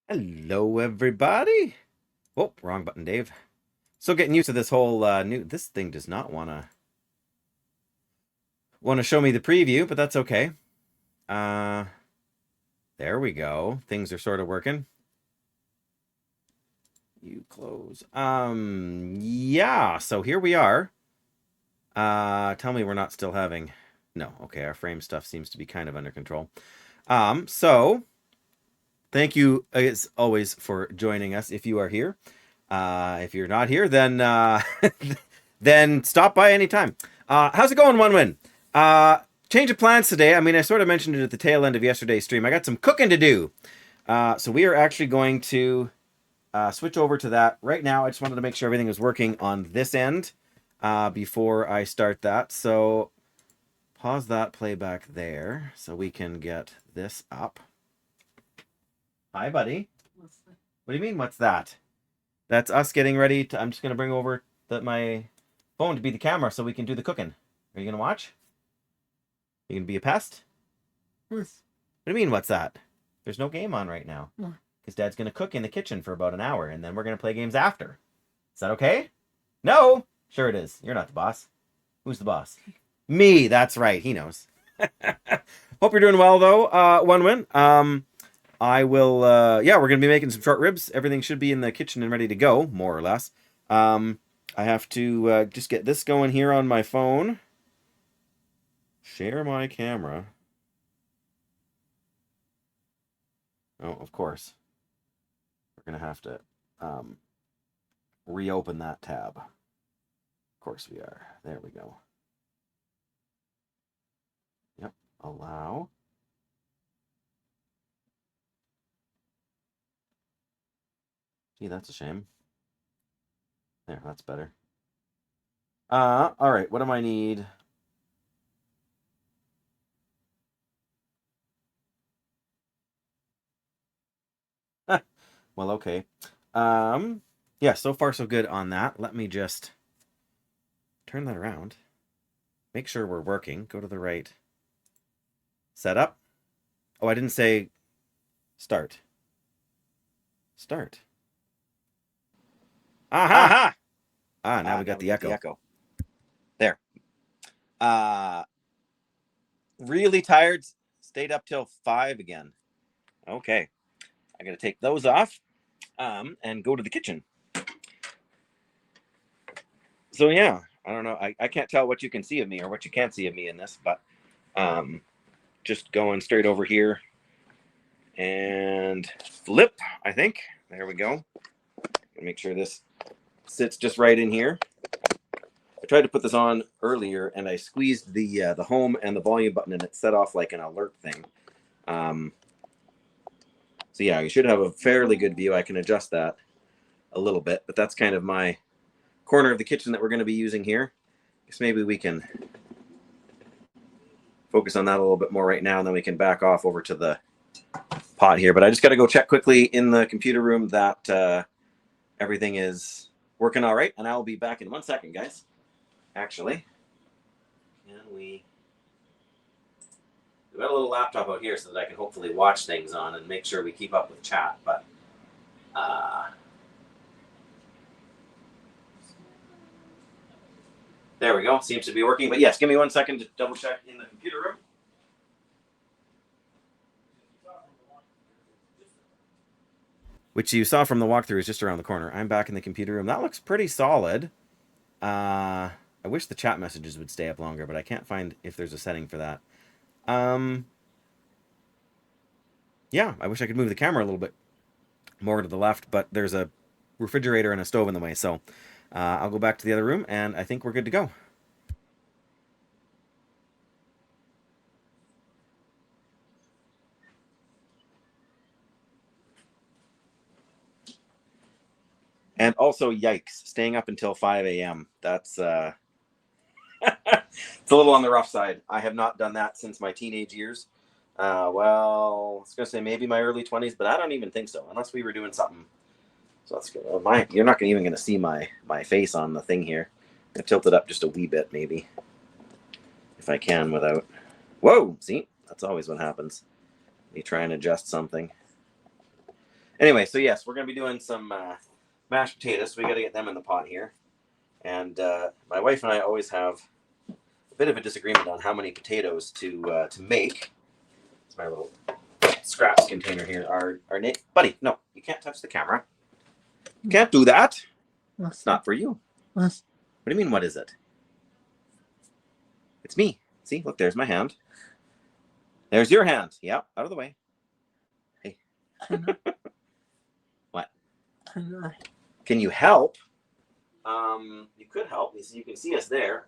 Hello, everybody. Oh, wrong button, Dave. Still getting used to this whole new. This thing does not want to show me the preview, but that's okay. Uh, there we go. Things are sort of working. You close. Yeah. So here we are. Tell me we're not still having. No. Okay, our frame stuff seems to be kind of under control. So thank you as always for joining us. If you are here. If you're not here, then then stop by anytime. How's it going, One Win? Change of plans today. I mean, I sort of mentioned it at the tail end of yesterday's stream. I got some cooking to do. So we are actually going to switch over to that right now. I just wanted to make sure everything is working on this end before I start that. So pause that playback there so we can get this up. Hi, buddy. What do you mean, what's that? That's us getting ready to. I'm just going to bring over my phone to be the camera so we can do the cooking. Are you going to watch? You going to be a pest? Yes. What do you mean, what's that? There's no game on right now. No. Because Dad's going to cook in the kitchen for about an hour, and then we're going to play games after. Is that okay? No? Sure it is. You're not the boss. Who's the boss? Me. That's right. He knows. Hope you're doing well, though, One Win. I will, yeah, we're going to be making some short ribs. Everything should be in the kitchen and ready to go, more or less. I have to just get this going here on my phone. Share my camera. Oh, of course. We're going to have to reopen that tab. Of course we are. There we go. Yep, allow. Gee, that's a shame. There, that's better. All right, what do I need? Well, okay. Yeah, so far so good on that. Let me just turn that around. Make sure we're working. Go to the right. Setup. Oh, I didn't say start. Start. Aha! Aha! Now we got the echo. There. Really tired. Stayed up till 5 again. Okay. I got to take those off and go to the kitchen. So, yeah. I don't know. I can't tell what you can see of me or what you can't see of me in this, but just going straight over here and flip, I think. There we go. Make sure this sits just right in here. I tried to put this on earlier and I squeezed the home and the volume button and it set off like an alert thing. So yeah, you should have a fairly good view. I can adjust that a little bit, but that's kind of my corner of the kitchen that we're going to be using here. Guess maybe we can focus on that a little bit more right now, and then we can back off over to the pot here. But I just got to go check quickly in the computer room that everything is working all right, and I'll be back in 1 second, guys. Actually, we got a little laptop out here so that I can hopefully watch things on and make sure we keep up with chat, but there we go. Seems to be working. But yes, give me 1 second to double check in the computer room. Which you saw from the walkthrough is just around the corner. I'm back in the computer room. That looks pretty solid. I wish the chat messages would stay up longer, but I can't find if there's a setting for that. Yeah, I wish I could move the camera a little bit more to the left, but there's a refrigerator and a stove in the way, so I'll go back to the other room, and I think we're good to go. And also, yikes, staying up until 5 a.m. That's it's a little on the rough side. I have not done that since my teenage years. Well, I was going to say maybe my early 20s, but I don't even think so, unless we were doing something. So that's good. You're not even going to see my face on the thing here. I tilt it up just a wee bit, maybe, if I can without. Whoa, see? That's always what happens. You try and adjust something. Anyway, so yes, we're going to be doing some mashed potatoes. So we got to get them in the pot here. And my wife and I always have a bit of a disagreement on how many potatoes to make. It's my little scraps container here. Buddy, no, you can't touch the camera. You can't do that. It's not for you. What do you mean, what is it? It's me. See, look, there's my hand. There's your hand. Yeah, out of the way. Hey. What? Can you help? You could help. You can see us there.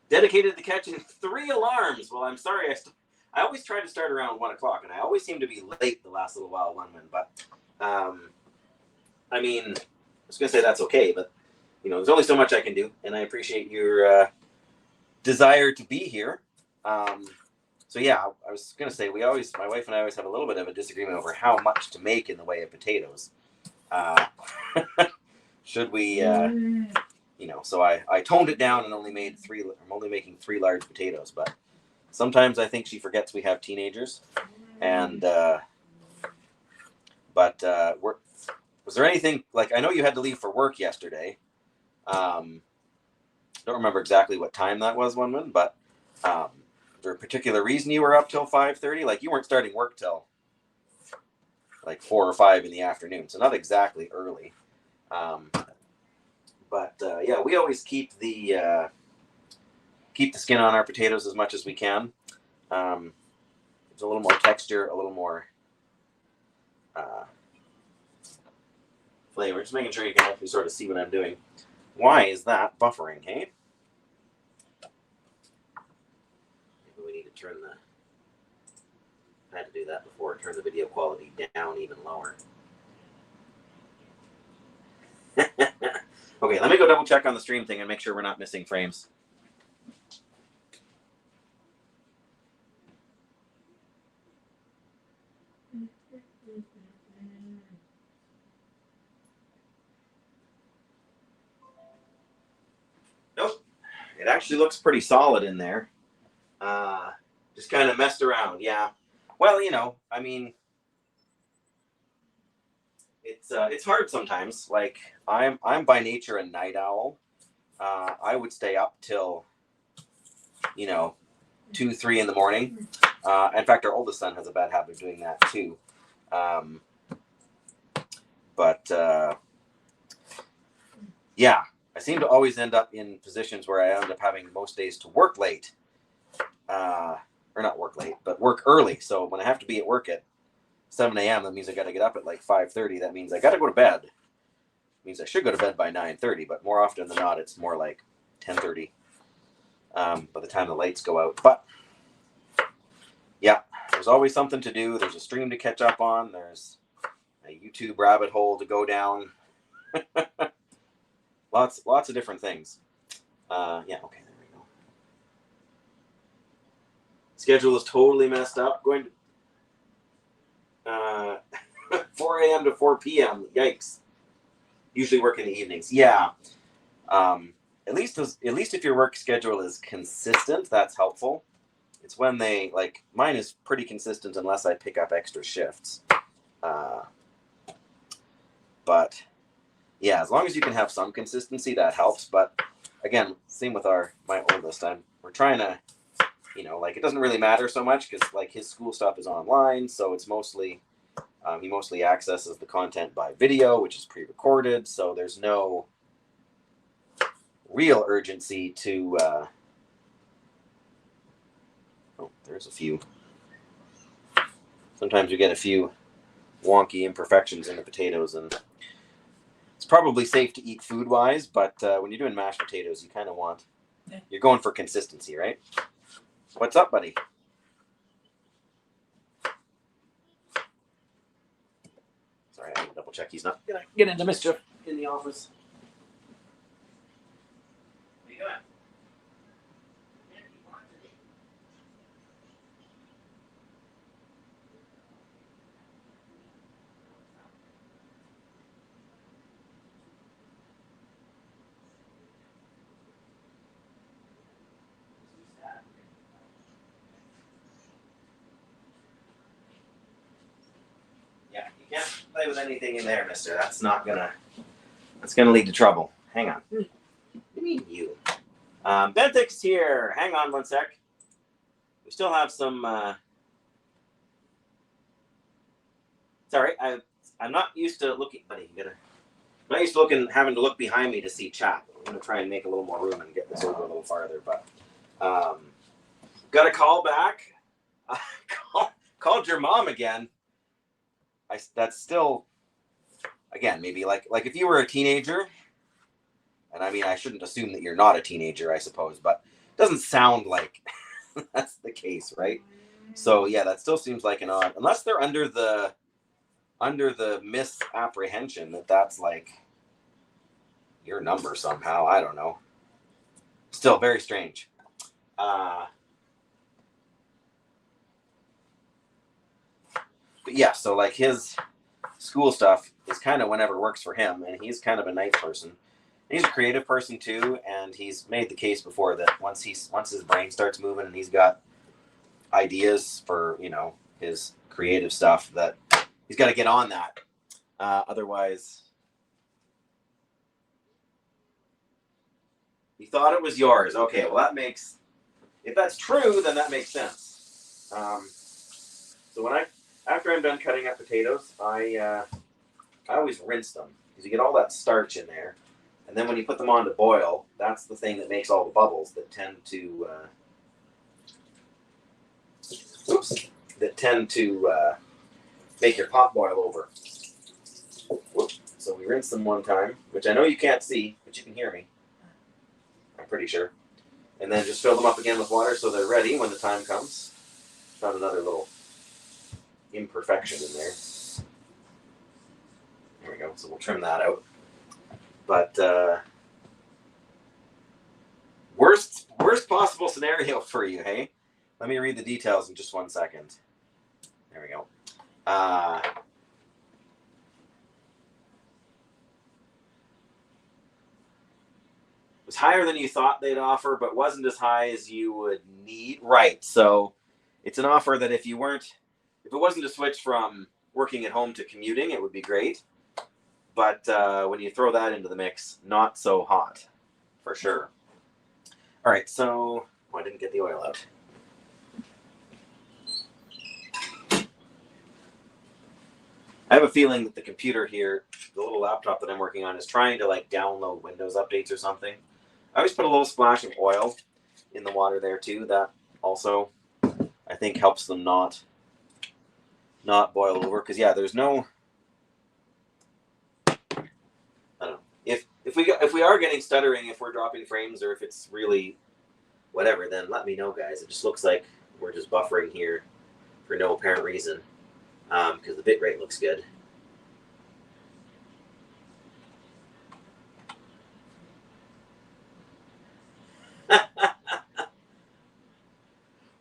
Dedicated to catching 3 alarms. Well, I'm sorry. I always try to start around 1 o'clock, and I always seem to be late the last little while, but I mean, I was gonna say that's okay, but there's only so much I can do, and I appreciate your desire to be here. So yeah, I was gonna say my wife and I always have a little bit of a disagreement over how much to make in the way of potatoes. Should we? So I toned it down and only made 3. I'm only making 3 large potatoes, but sometimes I think she forgets we have teenagers. And was there anything like I know you had to leave for work yesterday? Don't remember exactly what time that was, one, but was there a particular reason you were up till 5:30? Like you weren't starting work till like 4 or 5 in the afternoon, so not exactly early. But yeah, we always keep the skin on our potatoes as much as we can. There's a little more texture, a little more flavor. Just making sure you can actually sort of see what I'm doing. Why is that buffering, hey? Maybe we need to turn I had to do that before. Turn the video quality down even lower. Okay, let me go double check on the stream thing and make sure we're not missing frames. Nope. It actually looks pretty solid in there. Just kind of messed around, yeah. Well, I mean, it's hard sometimes. Like I'm by nature a night owl. I would stay up till 2, 3 in the morning. In fact, our oldest son has a bad habit of doing that too. But yeah, I seem to always end up in positions where I end up having most days to work late. Or not work late, but work early. So when I have to be at work at 7 a.m., that means I got to get up at like 5:30. That means I got to go to bed. It means I should go to bed by 9:30, but more often than not, it's more like 10:30 by the time the lights go out. But yeah, there's always something to do. There's a stream to catch up on. There's a YouTube rabbit hole to go down. lots of different things. Yeah, okay, there we go. Schedule is totally messed up. Going to 4 a.m. to 4 p.m. Yikes. Usually work in the evenings. Yeah. At least if your work schedule is consistent, that's helpful. It's when mine is pretty consistent unless I pick up extra shifts. But yeah, as long as you can have some consistency, that helps. But again, same with my oldest. We're trying to, it doesn't really matter so much because his school stuff is online, so it's mostly he mostly accesses the content by video, which is pre-recorded. So there's no real urgency to. There's a few. Sometimes you get a few wonky imperfections in the potatoes, and it's probably safe to eat food-wise, but when you're doing mashed potatoes, you kind of you're going for consistency, right? What's up, buddy? Sorry, I have to double check he's not gonna get into mischief in the office. What are you doing? play with anything in there, mister. That's gonna lead to trouble. Hang on. What do you mean you? Benthick's here. Hang on one sec. We still have some. Sorry, I'm not used to looking, buddy. I'm not used to having to look behind me to see chat. I'm gonna try and make a little more room and get this over a little farther. But got a call back. Called your mom again. That's still, again, maybe like if you were a teenager, and I mean I shouldn't assume that you're not a teenager, I suppose, but it doesn't sound like that's the case, right? So yeah, that still seems like an odd, unless they're under the misapprehension that that's like your number somehow. I don't know. Still very strange. But yeah, so like his school stuff is kind of whenever works for him, and he's kind of a night person. He's a creative person too, and he's made the case before that once his brain starts moving and he's got ideas for his creative stuff, that he's got to get on that. Otherwise, you thought it was yours. Okay, well if that's true, then that makes sense. So after I'm done cutting up potatoes, I always rinse them because you get all that starch in there. And then when you put them on to boil, that's the thing that makes all the bubbles that tend to make your pot boil over. So we rinse them one time, which I know you can't see, but you can hear me. I'm pretty sure. And then just fill them up again with water so they're ready when the time comes. Found another little imperfection in there. There we go. So we'll trim that out. But worst possible scenario for you, hey? Let me read the details in just 1 second. There we go. Was higher than you thought they'd offer, but wasn't as high as you would need. Right. So it's an offer that if it wasn't a switch from working at home to commuting, it would be great. But when you throw that into the mix, not so hot, for sure. All right, so I didn't get the oil out. I have a feeling that the computer here, the little laptop that I'm working on, is trying to like download Windows updates or something. I always put a little splash of oil in the water there too. That also, I think, helps them not boil over. Because yeah, there's no. I don't know. If we are getting stuttering, if we're dropping frames, or if it's really whatever, then let me know, guys. It just looks like we're just buffering here for no apparent reason, because the bitrate looks good.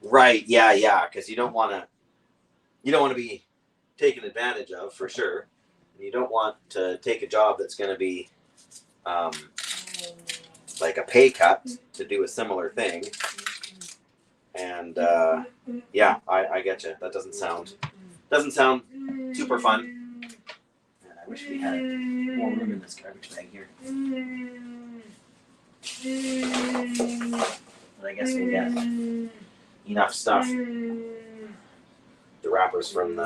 Right? Yeah. Because you don't want to be taken advantage of, for sure. And you don't want to take a job that's going to be like a pay cut to do a similar thing. And yeah, I get you. That doesn't sound super fun. And I wish we had more room in this garbage bag here. But I guess we'll get enough stuff. The wrappers from the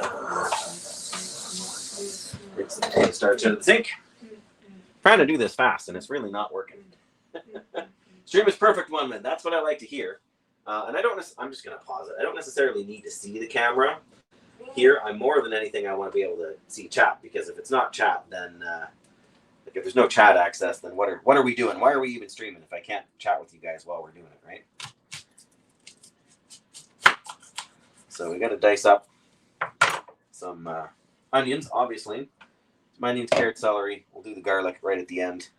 potato starch out of the sink. Trying to do this fast, and it's really not working. Stream is perfect 1 minute. That's what I like to hear. And I'm just going to pause it. I don't necessarily need to see the camera here. I'm more than anything, I want to be able to see chat, because if it's not chat, then like if there's no chat access, then what are we doing? Why are we even streaming if I can't chat with you guys while we're doing it, right? So we got to dice up some onions, obviously. Some onions, carrots, celery. We'll do the garlic right at the end.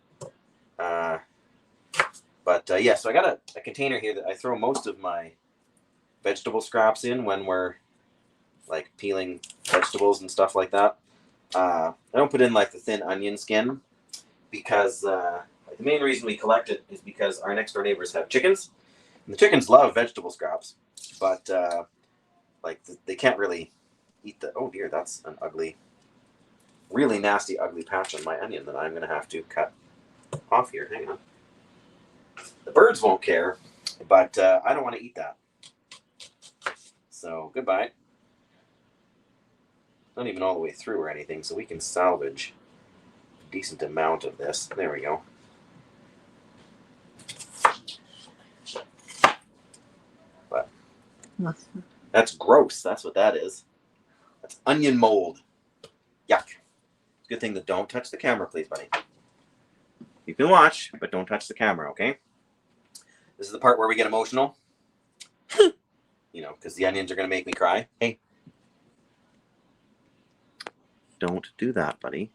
But yeah, so I got a container here that I throw most of my vegetable scraps in when we're like peeling vegetables and stuff like that. I don't put in like the thin onion skin because the main reason we collect it is because our next door neighbors have chickens, and the chickens love vegetable scraps, but like they can't really eat the. Oh dear, that's an ugly really nasty, ugly patch on my onion that I'm going to have to cut off here. Hang on. The birds won't care, but I don't want to eat that. So goodbye. Not even all the way through or anything, so we can salvage a decent amount of this. There we go. But that's gross. That's what that is. That's onion mold. Yuck. Good thing that don't touch the camera, please, buddy. You can watch, but don't touch the camera, okay? This is the part where we get emotional. You know, because the onions are going to make me cry. Hey. Don't do that, buddy.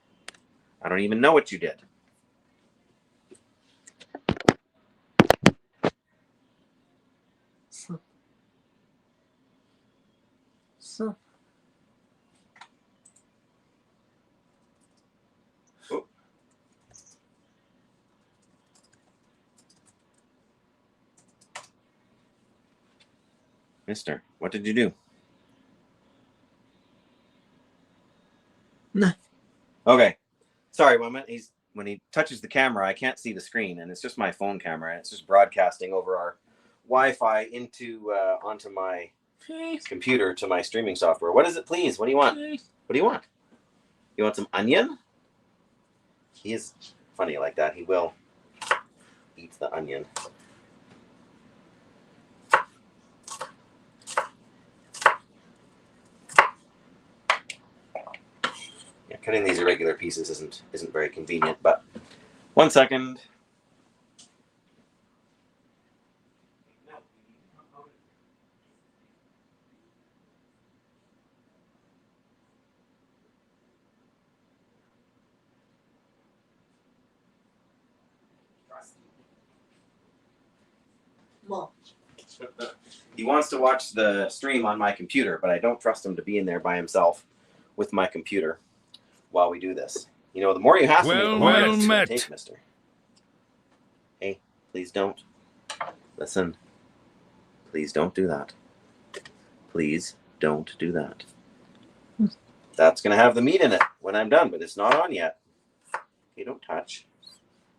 I don't even know what you did. So. Oh. Mister, what did you do? No. Okay. Sorry, when he touches the camera, I can't see the screen, and it's just my phone camera. It's just broadcasting over our Wi-Fi into onto my computer to my streaming software. What is it, please? What do you want? What do you want? You want some onion? He is funny like that. He will eat the onion. Yeah, cutting these irregular pieces isn't very convenient, but 1 second. Mom. He wants to watch the stream on my computer, but I don't trust him to be in there by himself with my computer while we do this. You know, the more you hassle me, the longer it's going to take, mister. Hey, please don't. Listen. Please don't do that. Please don't do that. That's going to have the meat in it when I'm done, but it's not on yet. Okay, don't touch.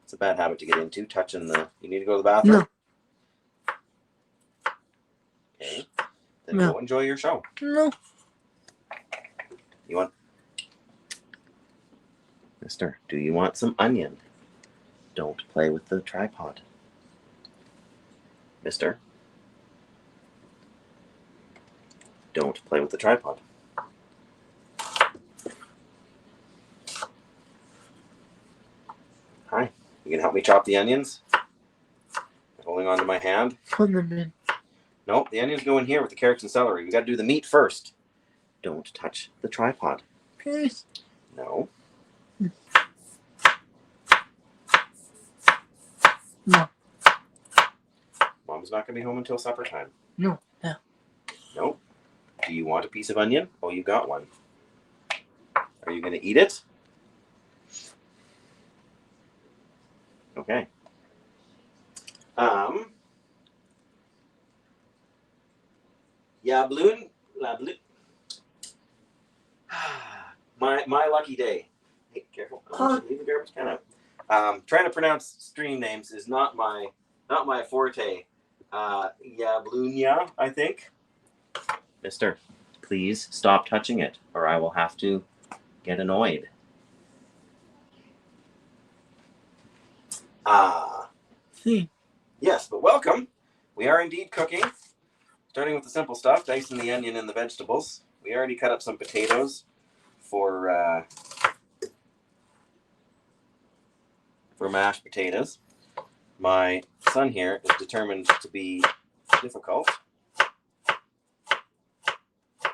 It's a bad habit to get into, touching the... You need to go to the bathroom? No. Okay. Then go enjoy your show. No. You want... Mister, do you want some onion? Don't play with the tripod. Mister. Don't play with the tripod. Hi. You can help me chop the onions? Holding on to my hand. Put them in. Nope, the onions go in here with the carrots and celery. We got to do the meat first. Don't touch the tripod. Please. No. No. Mom's not going to be home until supper time. No. No. Nope. Do you want a piece of onion? Oh, you got one. Are you going to eat it? Okay. Yeah, balloon. La balloon. My lucky day. Hey, careful. Leave the garbage can out. Trying to pronounce stream names is not my forte. Yablunya, I think. Mister, please stop touching it, or I will have to get annoyed. Yes, but welcome. We are indeed cooking. Starting with the simple stuff, dicing the onion and the vegetables. We already cut up some potatoes for mashed potatoes. My son here is determined to be difficult.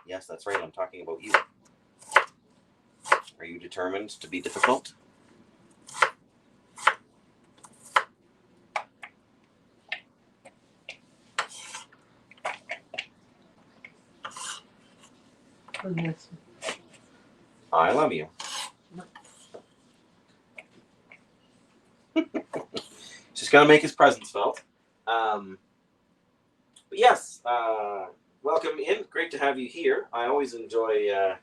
Yes, that's right. I'm talking about you. Are you determined to be difficult? I love you. Just gotta make his presence felt. But yes, welcome in. Great to have you here. I always enjoy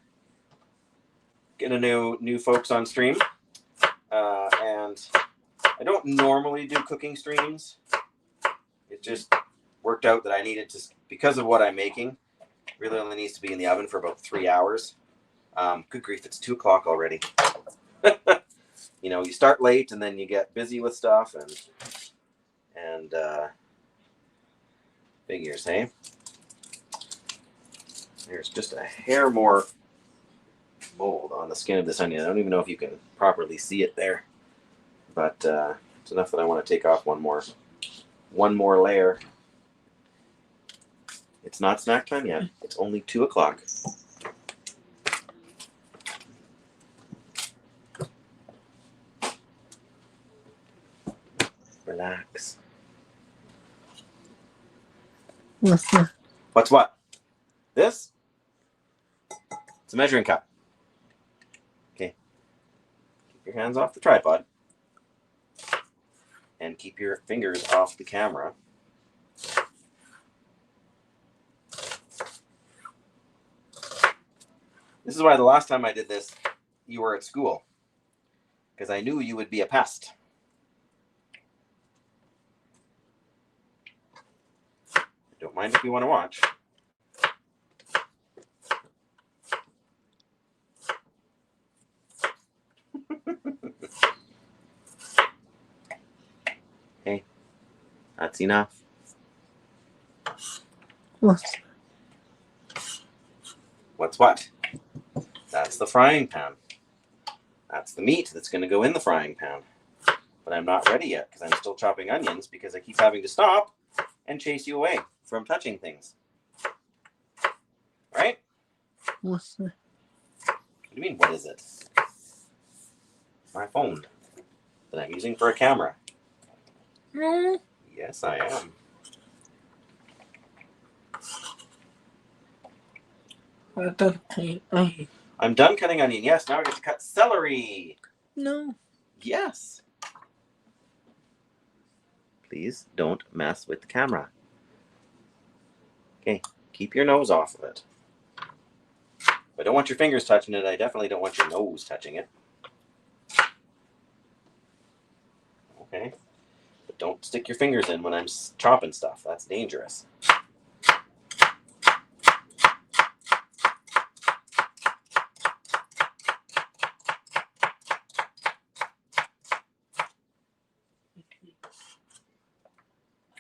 getting a new folks on stream, and I don't normally do cooking streams. It just worked out that I needed to, because of what I'm making, really only needs to be in the oven for about 3 hours. Good grief, it's 2 o'clock already. You know, you start late and then you get busy with stuff and figures, hey? There's just a hair more mold on the skin of this onion. I don't even know if you can properly see it there, but it's enough that I want to take off one more layer. It's not snack time yet. It's only 2 o'clock. Relax. What's that? What's what? This? It's a measuring cup. Okay. Keep your hands off the tripod. And keep your fingers off the camera. This is why the last time I did this, you were at school. Because I knew you would be a pest. Don't mind if you want to watch. Okay, that's enough. What's What's what? That's the frying pan. That's the meat that's going to go in the frying pan. But I'm not ready yet because I'm still chopping onions because I keep having to stop and chase you away from touching things. Right? what's that? What do you mean, what is it? My phone that I'm using for a camera. No. Yes, I am. I don't think I. I'm done cutting onion. Yes, now I get to cut celery. No. Yes. Please don't mess with the camera. Okay, keep your nose off of it. I don't want your fingers touching it. I definitely don't want your nose touching it. Okay? But don't stick your fingers in when I'm chopping stuff. That's dangerous.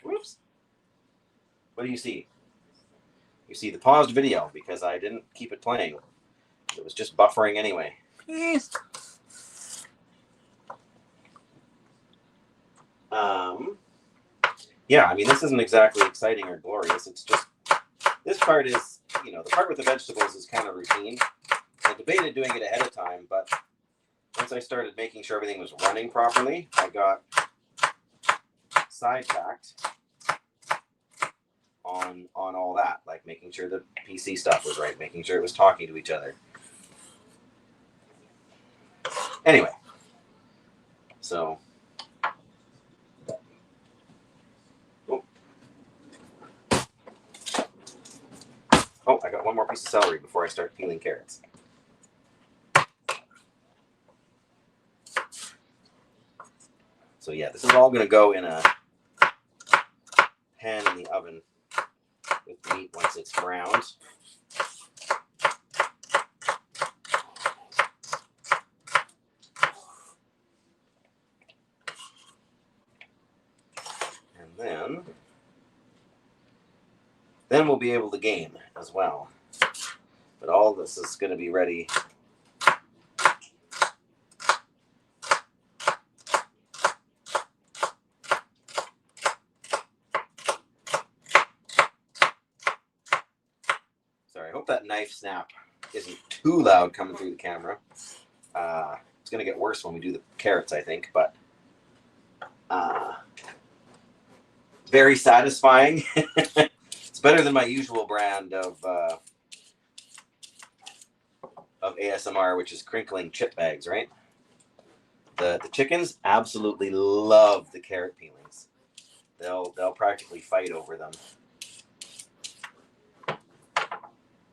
Whoops. What do you see? You see the paused video because I didn't keep it playing. It was just buffering anyway. Yes. Yeah, I mean, this isn't exactly exciting or glorious. It's just, this part is, you know, the part with the vegetables is kind of routine. I debated doing it ahead of time, but once I started making sure everything was running properly, I got sidetracked on all that, like making sure the PC stuff was right, making sure it was talking to each other. Anyway, so oh, I got one more piece of celery before I start peeling carrots. So yeah, this is all going to go in a pan in the oven with meat once it's browned. And then we'll be able to game as well. But all this is going to be ready. Sorry, I hope that knife snap isn't too loud coming through the camera. It's going to get worse when we do the carrots, I think, but very satisfying. It's better than my usual brand of ASMR, which is crinkling chip bags, right? The chickens absolutely love the carrot peelings. They'll practically fight over them.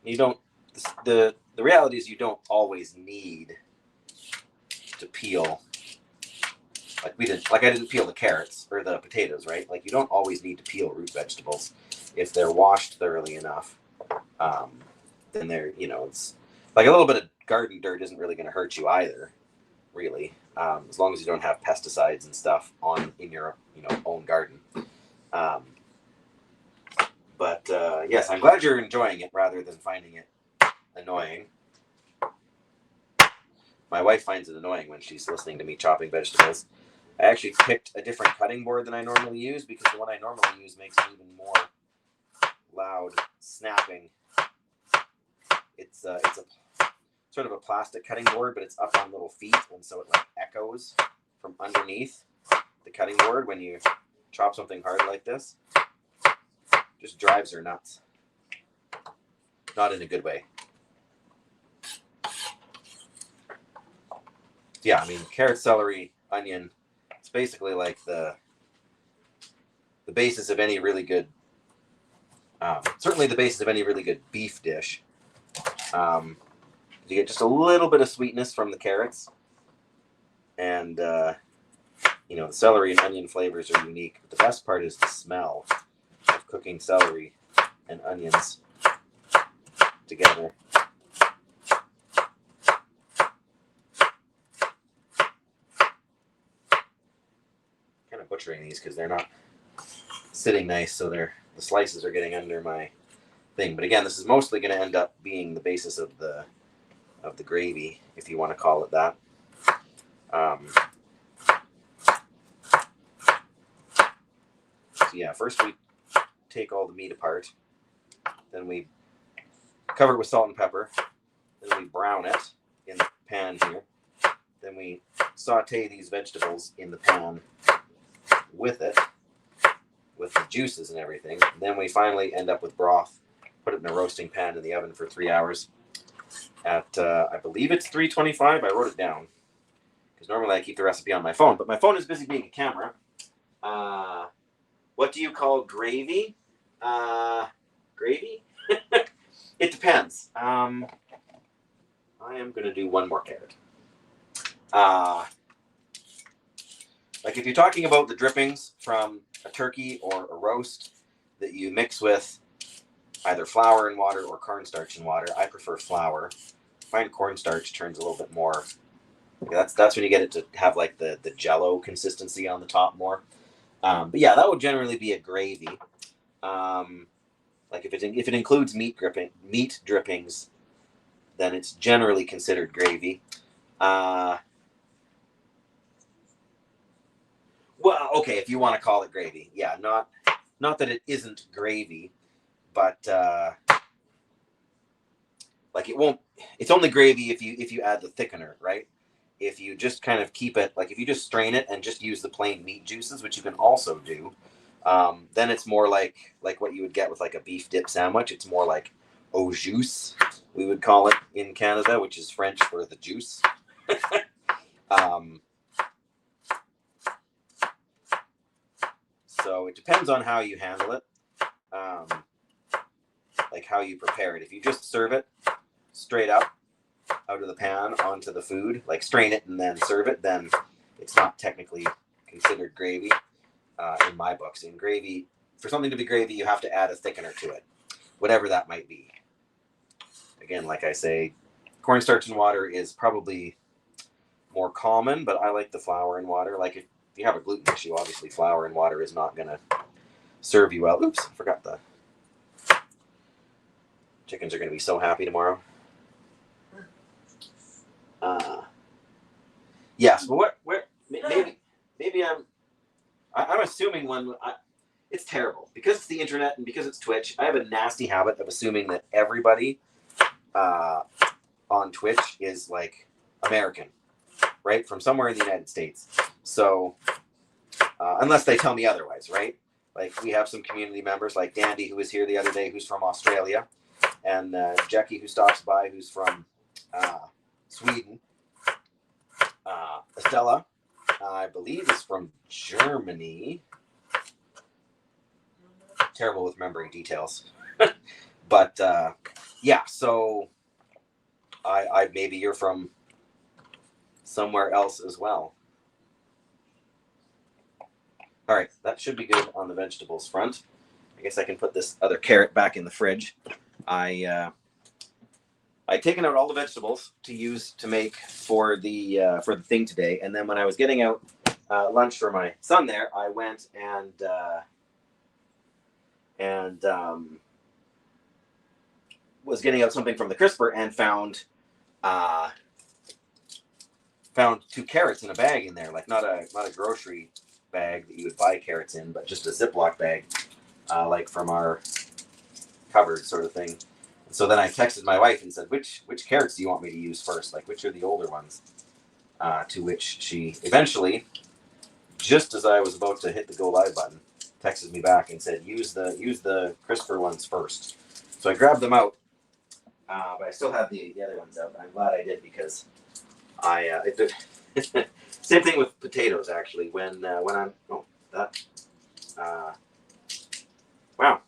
You don't. the reality is you don't always need to peel. Like I didn't peel the carrots or the potatoes, right? Like you don't always need to peel root vegetables if they're washed thoroughly enough. Um, then they're, it's like a little bit of garden dirt isn't really going to hurt you either, really, as long as you don't have pesticides and stuff in your own garden. Um, but yes, I'm glad you're enjoying it rather than finding it annoying. My wife finds it annoying when she's listening to me chopping vegetables. I actually picked a different cutting board than I normally use because the one I normally use makes an even more loud snapping. It's a sort of a plastic cutting board, but it's up on little feet, and so it like echoes from underneath the cutting board when you chop something hard like this. Just drives her nuts. Not in a good way. Yeah, I mean, carrot, celery, onion. It's basically like the basis of any really good, certainly the basis of any really good beef dish. You get just a little bit of sweetness from the carrots, and the celery and onion flavors are unique. But the best part is the smell of cooking celery and onions together. Kind of butchering these because they're not sitting nice, so the slices are getting under my thing. But again, this is mostly going to end up being the basis of the gravy, if you want to call it that. So yeah, first we take all the meat apart, then we cover it with salt and pepper, then we brown it in the pan here, then we saute these vegetables in the pan with it, with the juices and everything. And then we finally end up with broth, put it in a roasting pan in the oven for 3 hours at, I believe it's 325. I wrote it down because normally I keep the recipe on my phone, but my phone is busy being a camera. What do you call gravy? Gravy? It depends. I am going to do one more carrot. Like if you're talking about the drippings from a turkey or a roast that you mix with either flour and water or cornstarch and water, I prefer flour. I find cornstarch turns a little bit more. That's when you get it to have like the jello consistency on the top more. But yeah, that would generally be a gravy. Like if it includes meat drippings, then it's generally considered gravy. Well, okay, if you want to call it gravy, yeah, not that it isn't gravy, but like it won't. It's only gravy if you add the thickener, right? If you just kind of keep it, like if you just strain it and just use the plain meat juices, which you can also do, then it's more like what you would get with like a beef dip sandwich. It's more like au jus, we would call it in Canada, which is French for the juice. So it depends on how you handle it, like how you prepare it. If you just serve it straight up out of the pan onto the food, like strain it and then serve it, then it's not technically considered gravy in my books. In gravy, for something to be gravy, you have to add a thickener to it, whatever that might be. Again, like I say, cornstarch and water is probably more common, but I like the flour and water. Like if you have a gluten issue, obviously flour and water is not going to serve you well. Oops, I forgot the chickens are going to be so happy tomorrow. Yes, but maybe I'm assuming it's terrible because it's the internet and because it's Twitch. I have a nasty habit of assuming that everybody on Twitch is like American, right, from somewhere in the United States. So unless they tell me otherwise, right? Like we have some community members like Dandy, who was here the other day, who's from Australia, and Jackie, who stops by, who's from Sweden. Estella, I believe, is from Germany. Terrible with remembering details. But yeah, so I maybe you're from somewhere else as well. All right, that should be good on the vegetables front. I guess I can put this other carrot back in the fridge. I'd taken out all the vegetables to use to make for the thing today, and then when I was getting out lunch for my son there, I went and was getting out something from the crisper and found 2 carrots in a bag in there, like not a grocery bag that you would buy carrots in, but just a Ziploc bag, like from our cupboard sort of thing. And so then I texted my wife and said, which carrots do you want me to use first? Like, which are the older ones? To which she eventually, just as I was about to hit the go live button, texted me back and said, use the crisper ones first. So I grabbed them out, but I still have the other ones out. I'm glad I did because same thing with potatoes actually. When I'm wow,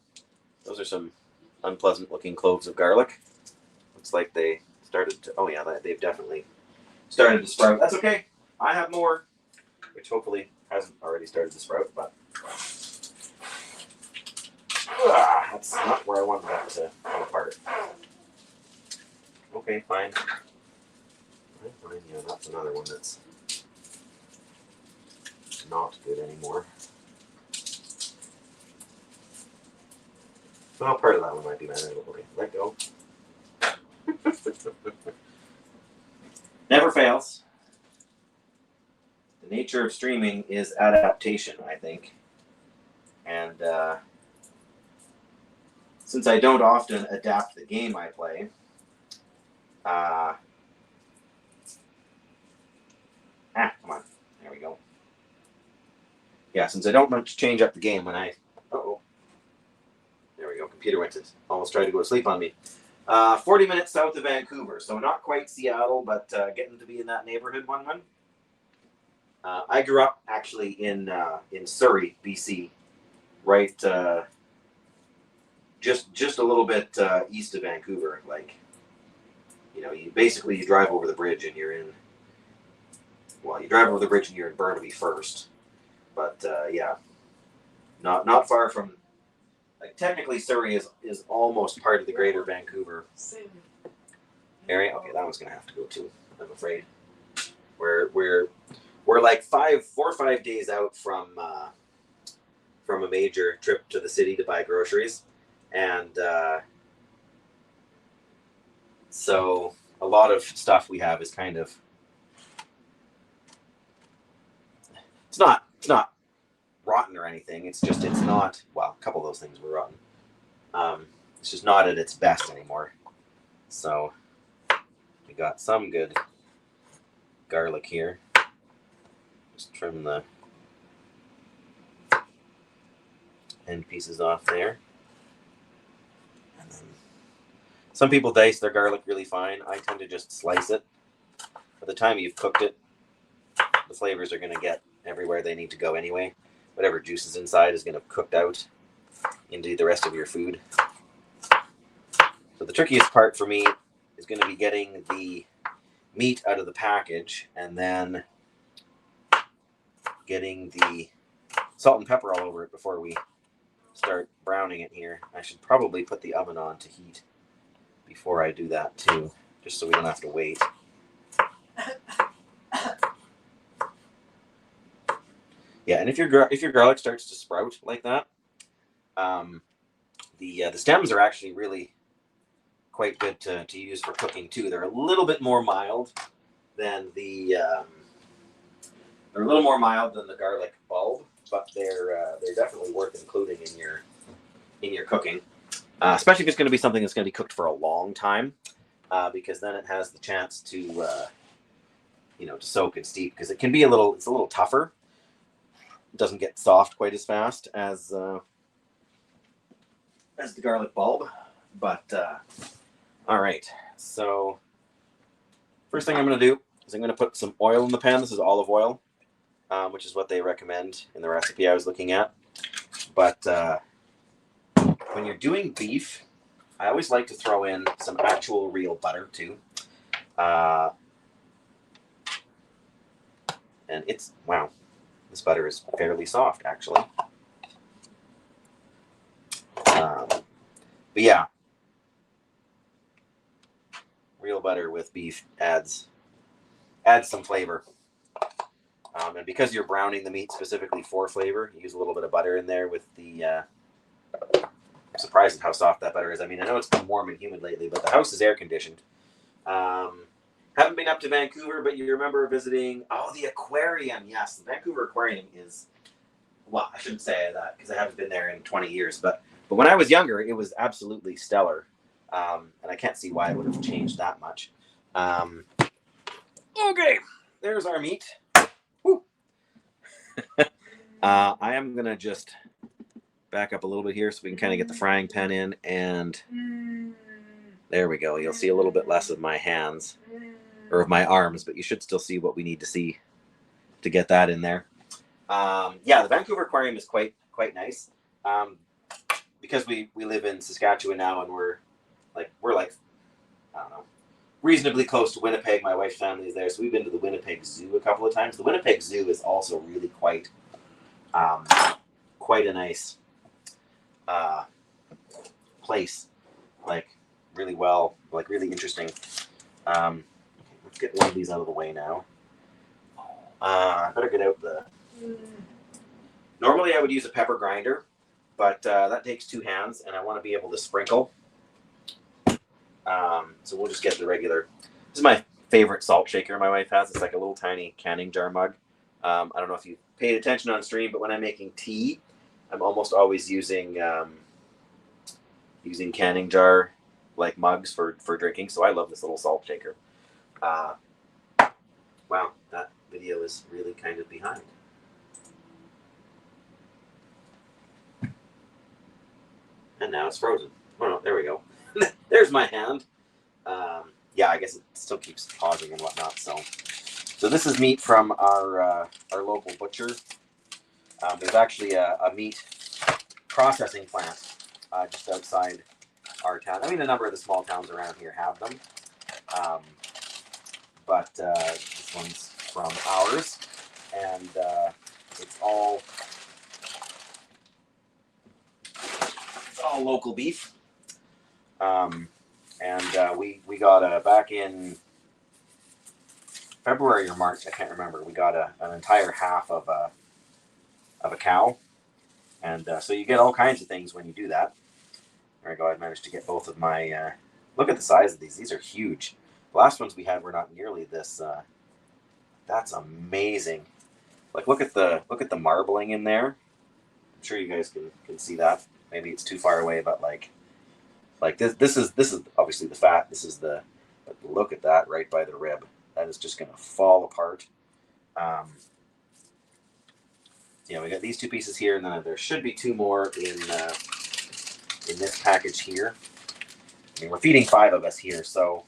those are some unpleasant looking cloves of garlic. Looks like they started to. Oh yeah, they've definitely started to sprout. That's okay. I have more, which hopefully hasn't already started to sprout, but that's not where I wanted that to come apart. Okay, fine. Yeah, that's another one that's not good anymore. Well, part of that one might be better. Okay, let go. Never fails. The nature of streaming is adaptation, I think. And since I don't often adapt the game I play, come on. There we go. Yeah, since I don't much change up the game when I... Uh-oh. There we go. Computer went to almost tried to go to sleep on me. 40 minutes south of Vancouver, so not quite Seattle, but getting to be in that neighborhood one. I grew up actually in Surrey, BC, right just a little bit east of Vancouver. Like, you drive over the bridge and you're in. Well, you drive over the bridge and you're in Burnaby first, but yeah, not far from. Like technically, Surrey is almost part of the Greater Vancouver area. Okay, that one's gonna have to go too. I'm afraid. We're like 4 or 5 days out from a major trip to the city to buy groceries, and so a lot of stuff we have is kind of it's not rotten or anything. It's not. Well, a couple of those things were rotten. It's just not at its best anymore. So we got some good garlic here. Just trim the end pieces off there. And then some people dice their garlic really fine. I tend to just slice it. By the time you've cooked it, the flavors are going to get everywhere they need to go anyway. Whatever juice is inside is going to have cooked out into the rest of your food. So the trickiest part for me is going to be getting the meat out of the package and then getting the salt and pepper all over it before we start browning it here. I should probably put the oven on to heat before I do that too, just so we don't have to wait. Yeah, and if your garlic starts to sprout like that, the stems are actually really quite good to use for cooking too. They're a little bit more mild than the garlic bulb, but they're definitely worth including in your cooking, especially if it's going to be something that's going to be cooked for a long time, because then it has the chance to to soak and steep, because it's a little tougher. It doesn't get soft quite as fast as the garlic bulb, but all right. So first thing I'm going to do is I'm going to put some oil in the pan. This is olive oil, which is what they recommend in the recipe I was looking at. But when you're doing beef, I always like to throw in some actual real butter too, And it's, wow, this butter is fairly soft, actually. But yeah, real butter with beef adds some flavor. And because you're browning the meat specifically for flavor, you use a little bit of butter in there with the. I'm surprised at how soft that butter is. I mean, I know it's been warm and humid lately, but the house is air conditioned. Haven't been up to Vancouver, but you remember visiting, the aquarium. Yes, the Vancouver Aquarium is, well, I shouldn't say that because I haven't been there in 20 years, but when I was younger, it was absolutely stellar. And I can't see why it would have changed that much. Okay, there's our meat. Woo. I am going to just back up a little bit here so we can kind of get the frying pan in, and there we go. You'll see a little bit less of my hands, or of my arms, but you should still see what we need to see to get that in there. The Vancouver Aquarium is quite nice. Because we live in Saskatchewan now, and we're like I don't know, reasonably close to Winnipeg. My wife's family is there, so we've been to the Winnipeg Zoo a couple of times. The Winnipeg Zoo is also really quite a nice place, like really interesting. Let's get one of these out of the way now. I better get out the. Normally I would use a pepper grinder, but that takes 2 hands, and I want to be able to sprinkle. So we'll just get the regular. This is my favorite salt shaker my wife has. It's like a little tiny canning jar mug. I don't know if you paid attention on stream, but when I'm making tea, I'm almost always using canning jar like mugs for drinking. So I love this little salt shaker. Wow, that video is really kind of behind. And now it's frozen. Oh no, there we go. There's my hand. I guess it still keeps pausing and whatnot. So this is meat from our local butcher. There's actually a meat processing plant just outside our town. I mean, a number of the small towns around here have them, but this one's from ours, and it's all local beef. We got back in February or March, I can't remember. We got an entire half of a cow, and so you get all kinds of things when you do that. There we go. I managed to get both of my. Look at the size of these. These are huge. The last ones we had were not nearly this. That's amazing. Like look at the marbling in there. I'm sure you guys can see that. Maybe it's too far away, but like this is obviously the fat. This is but look at that right by the rib. That is just gonna fall apart. We got these 2 pieces here, and then there should be 2 more in this package here. I mean, we're feeding 5 of us here, so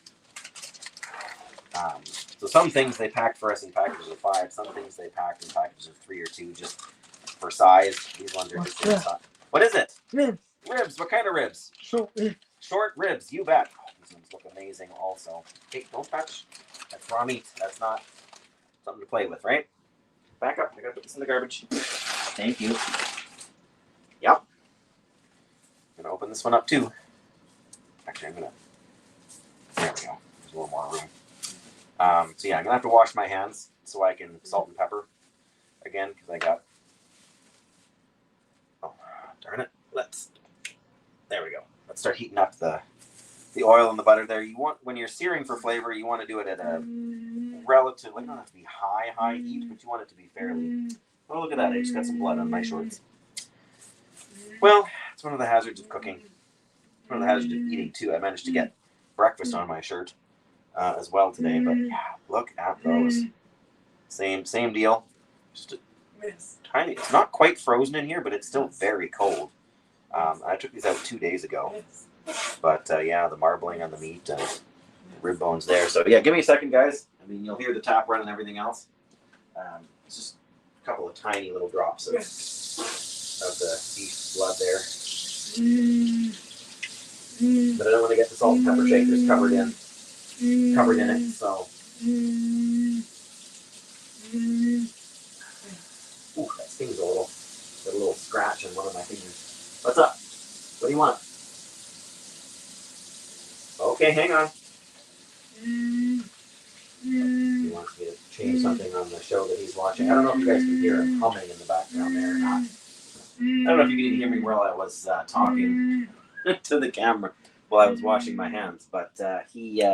some things they packed for us in packages of 5. Some things they packed in packages of 3 or 2, just for size. These ones are just in size. What is it? Ribs. Ribs. What kind of ribs? Short ribs. You bet. Oh, these ones look amazing also. Hey, don't touch. That's raw meat. That's not something to play with, right? Back up. I gotta put this in the garbage. Thank you. Yep. I'm gonna open this one up too. Actually, there we go. There's a little more room. I'm gonna have to wash my hands so I can salt and pepper again because I got. Oh, darn it! There we go. Let's start heating up the oil and the butter there. You want, when you're searing for flavor, you want to do it at a relatively, it doesn't have to be high heat, but you want it to be fairly. Oh, look at that! I just got some blood on my shorts. Well, it's one of the hazards of cooking. It's one of the hazards of eating too. I managed to get breakfast on my shirt as well today, but yeah, look at those. Same deal. Just a tiny. It's not quite frozen in here, but it's still very cold. I took these out 2 days ago, but the marbling on the meat and the rib bones there. So yeah, give me a second, guys. I mean, you'll hear the tap run and everything else. It's just a couple of tiny little drops of the beef blood there. But I don't want to get the salt and pepper shakers covered in. covered in it. So, ooh, that stings a little. Got a little scratch on one of my fingers. What's up? What do you want? Okay, hang on. He wants me to change something on the show that he's watching. I don't know if you guys can hear him humming in the background there or not. I don't know if you can hear me while I was talking to the camera while I was washing my hands, but he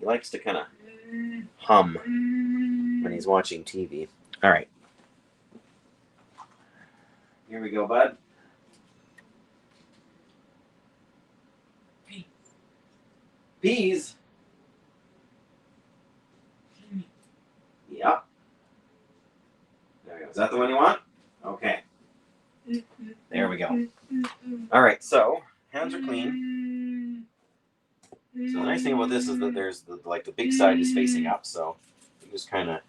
likes to kind of hum when he's watching TV. All right. Here we go, bud. Peas. Yeah. There we go. Is that the one you want? Okay. There we go. All right. So hands are clean. So the nice thing about this is that there's the big side is facing up, so you just kind of.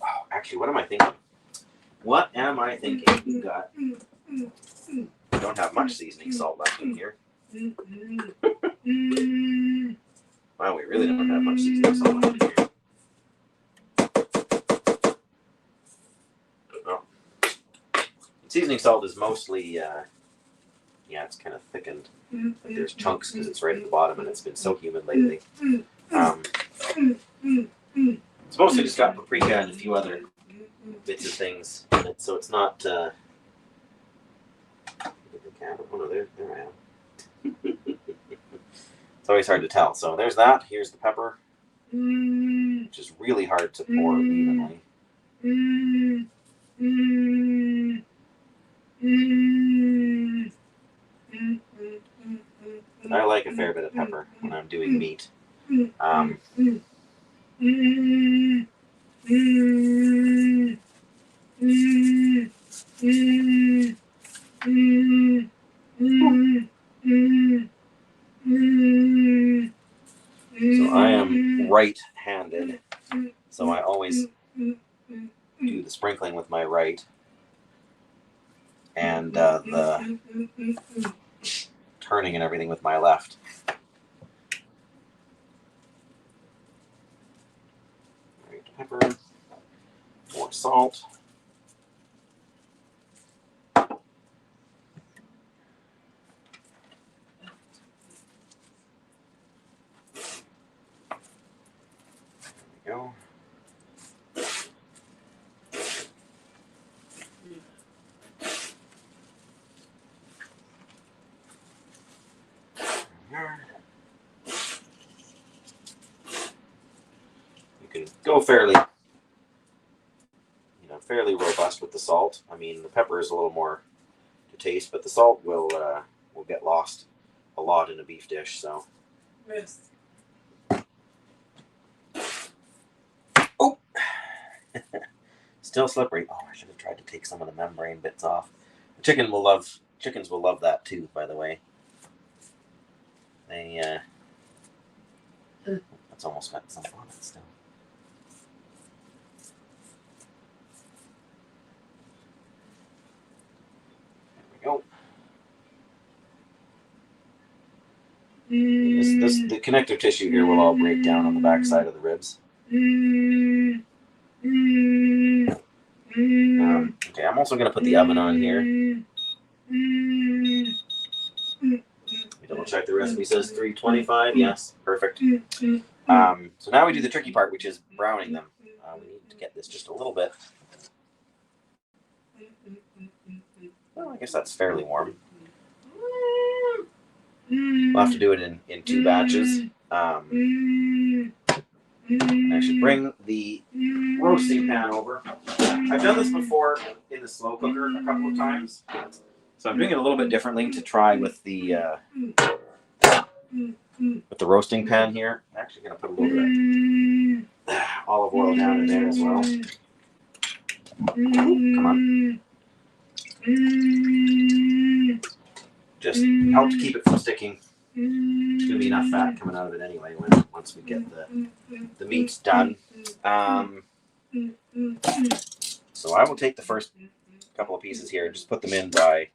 Oh, actually, what am I thinking? What am I thinking? We don't have much seasoning salt left in here. Wow, we really don't have much seasoning salt left in here. Oh. Seasoning salt is mostly, it's kind of thickened. Like there's chunks because it's right at the bottom and it's been so humid lately. It's mostly just got paprika and a few other bits of things in it, so it's not. Oh no, there I am. It's always hard to tell. So there's that. Here's the pepper, which is really hard to pour evenly. I like a fair bit of pepper when I'm doing meat. So I am right-handed, so I always do the sprinkling with my right and the turning and everything with my left. Right, pepper, more salt. There we go. You can go fairly robust with the salt. I mean, the pepper is a little more to taste, but the salt will get lost a lot in a beef dish. So. Yes. Oh, still slippery. Oh, I should have tried to take some of the membrane bits off. Chickens will love that too. By the way, they that's almost got some on it still. There we go. The connective tissue here will all break down on the back side of the ribs. Okay, I'm also going to put the oven on here. Double check the recipe says 325. Yes, perfect. So now we do the tricky part, which is browning them. We need to get this just a little bit. Well, I guess that's fairly warm. We'll have to do it in 2 batches. I should bring the roasting pan over. I've done this before in the slow cooker a couple of times, so I'm doing it a little bit differently to try with the roasting pan here. I'm actually going to put a little bit of olive oil down in there as well. Come on. Just help to keep it from sticking. There's going to be enough fat coming out of it anyway once we get the meats done. So I will take the first couple of pieces here and just put them in by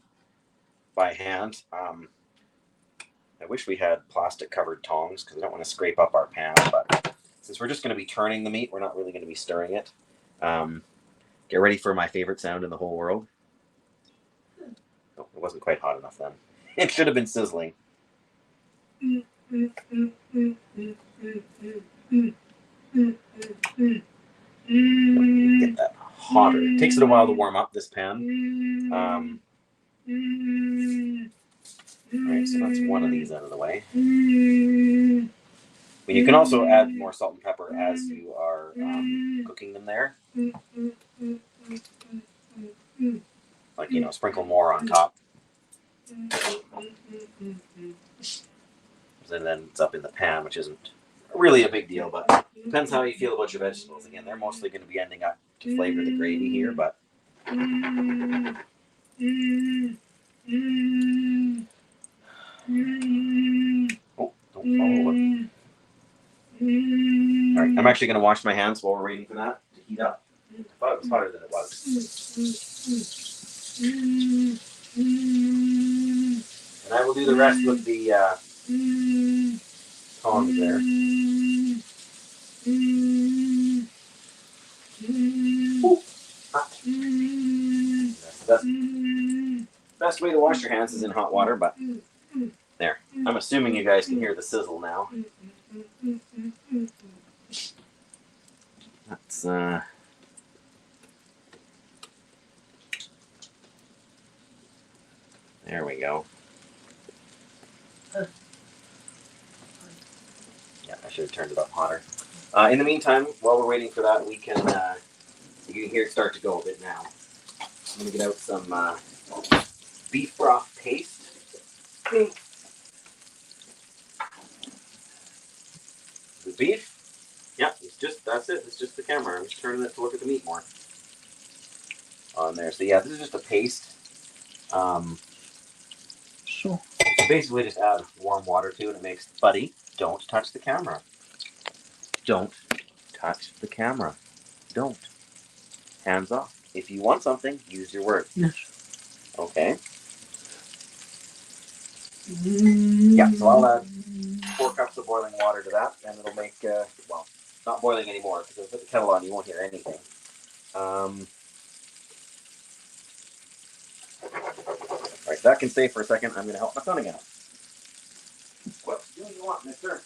hand. I I wish we had plastic covered tongs because I don't want to scrape up our pan, but since we're just going to be turning the meat, we're not really going to be stirring it. Get ready for my favorite sound in the whole world. Oh, it wasn't quite hot enough then. It should have been sizzling. Get that hotter. It takes it a while to warm up this pan. Alright, so that's one of these out of the way. But you can also add more salt and pepper as you are cooking them there. Like, you know, sprinkle more on top. And then it's up in the pan, which isn't really a big deal, but depends how you feel about your vegetables. Again, they're mostly going to be ending up to flavor the gravy here, but oh, don't follow it. Alright, I'm actually going to wash my hands while we're waiting for that to heat up. I thought it was hotter than it was. And I will do the rest with the tongs there. Ooh, hot. That's the best way to wash your hands is in hot water, but there. I'm assuming you guys can hear the sizzle now. That's there we go. Yeah, I should have turned it up hotter. In the meantime, while we're waiting for that, we can you can hear it start to go a bit now. I'm gonna get out some beef broth paste. The beef, yeah, it's just that's it. It's just the camera. I'm just turning it to look at the meat more on there. So yeah, this is just a paste. So, Basically, just add warm water to it. It makes, buddy, don't touch the camera. Don't touch the camera. Don't. Hands off. If you want something, use your words. yes. Okay. Yeah, so I'll add 4 cups of boiling water to that, and it'll make, well, not boiling anymore, because if I put the kettle on, you won't hear anything. Alright, that can stay for a second. I'm going to help my son again. What do you want, mister?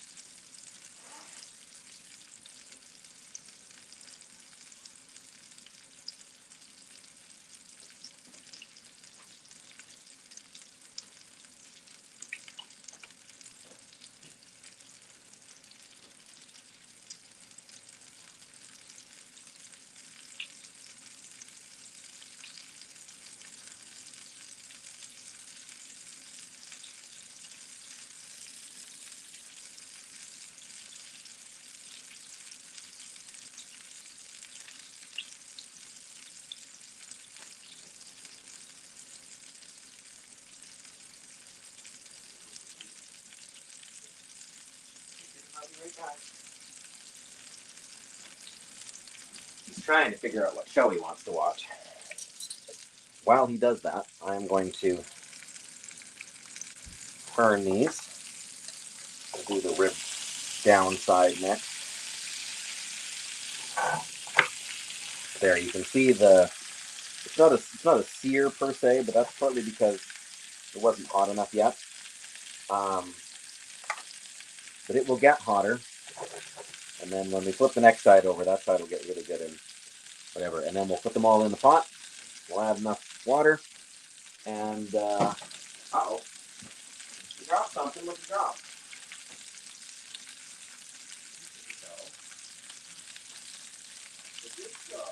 I'll be right back. He's trying to figure out what show he wants to watch. While he does that, I'm going to turn these. I'll do the rib down side next. There, you can see the. It's not a sear per se, but that's partly because it wasn't hot enough yet. But it will get hotter, and then when we flip the next side over, that side will get really good and whatever. And then we'll put them all in the pot. We'll add enough water, and uh-oh, you dropped something. What'd you drop? Go.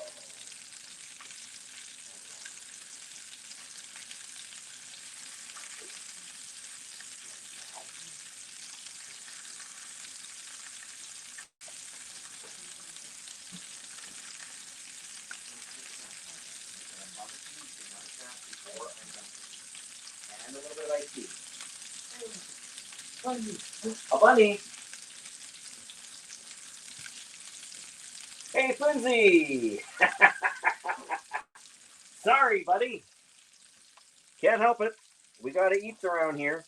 And a little bit of iced tea. A bunny. Hey, Lindsay. Sorry, buddy. Can't help it. We gotta eat around here.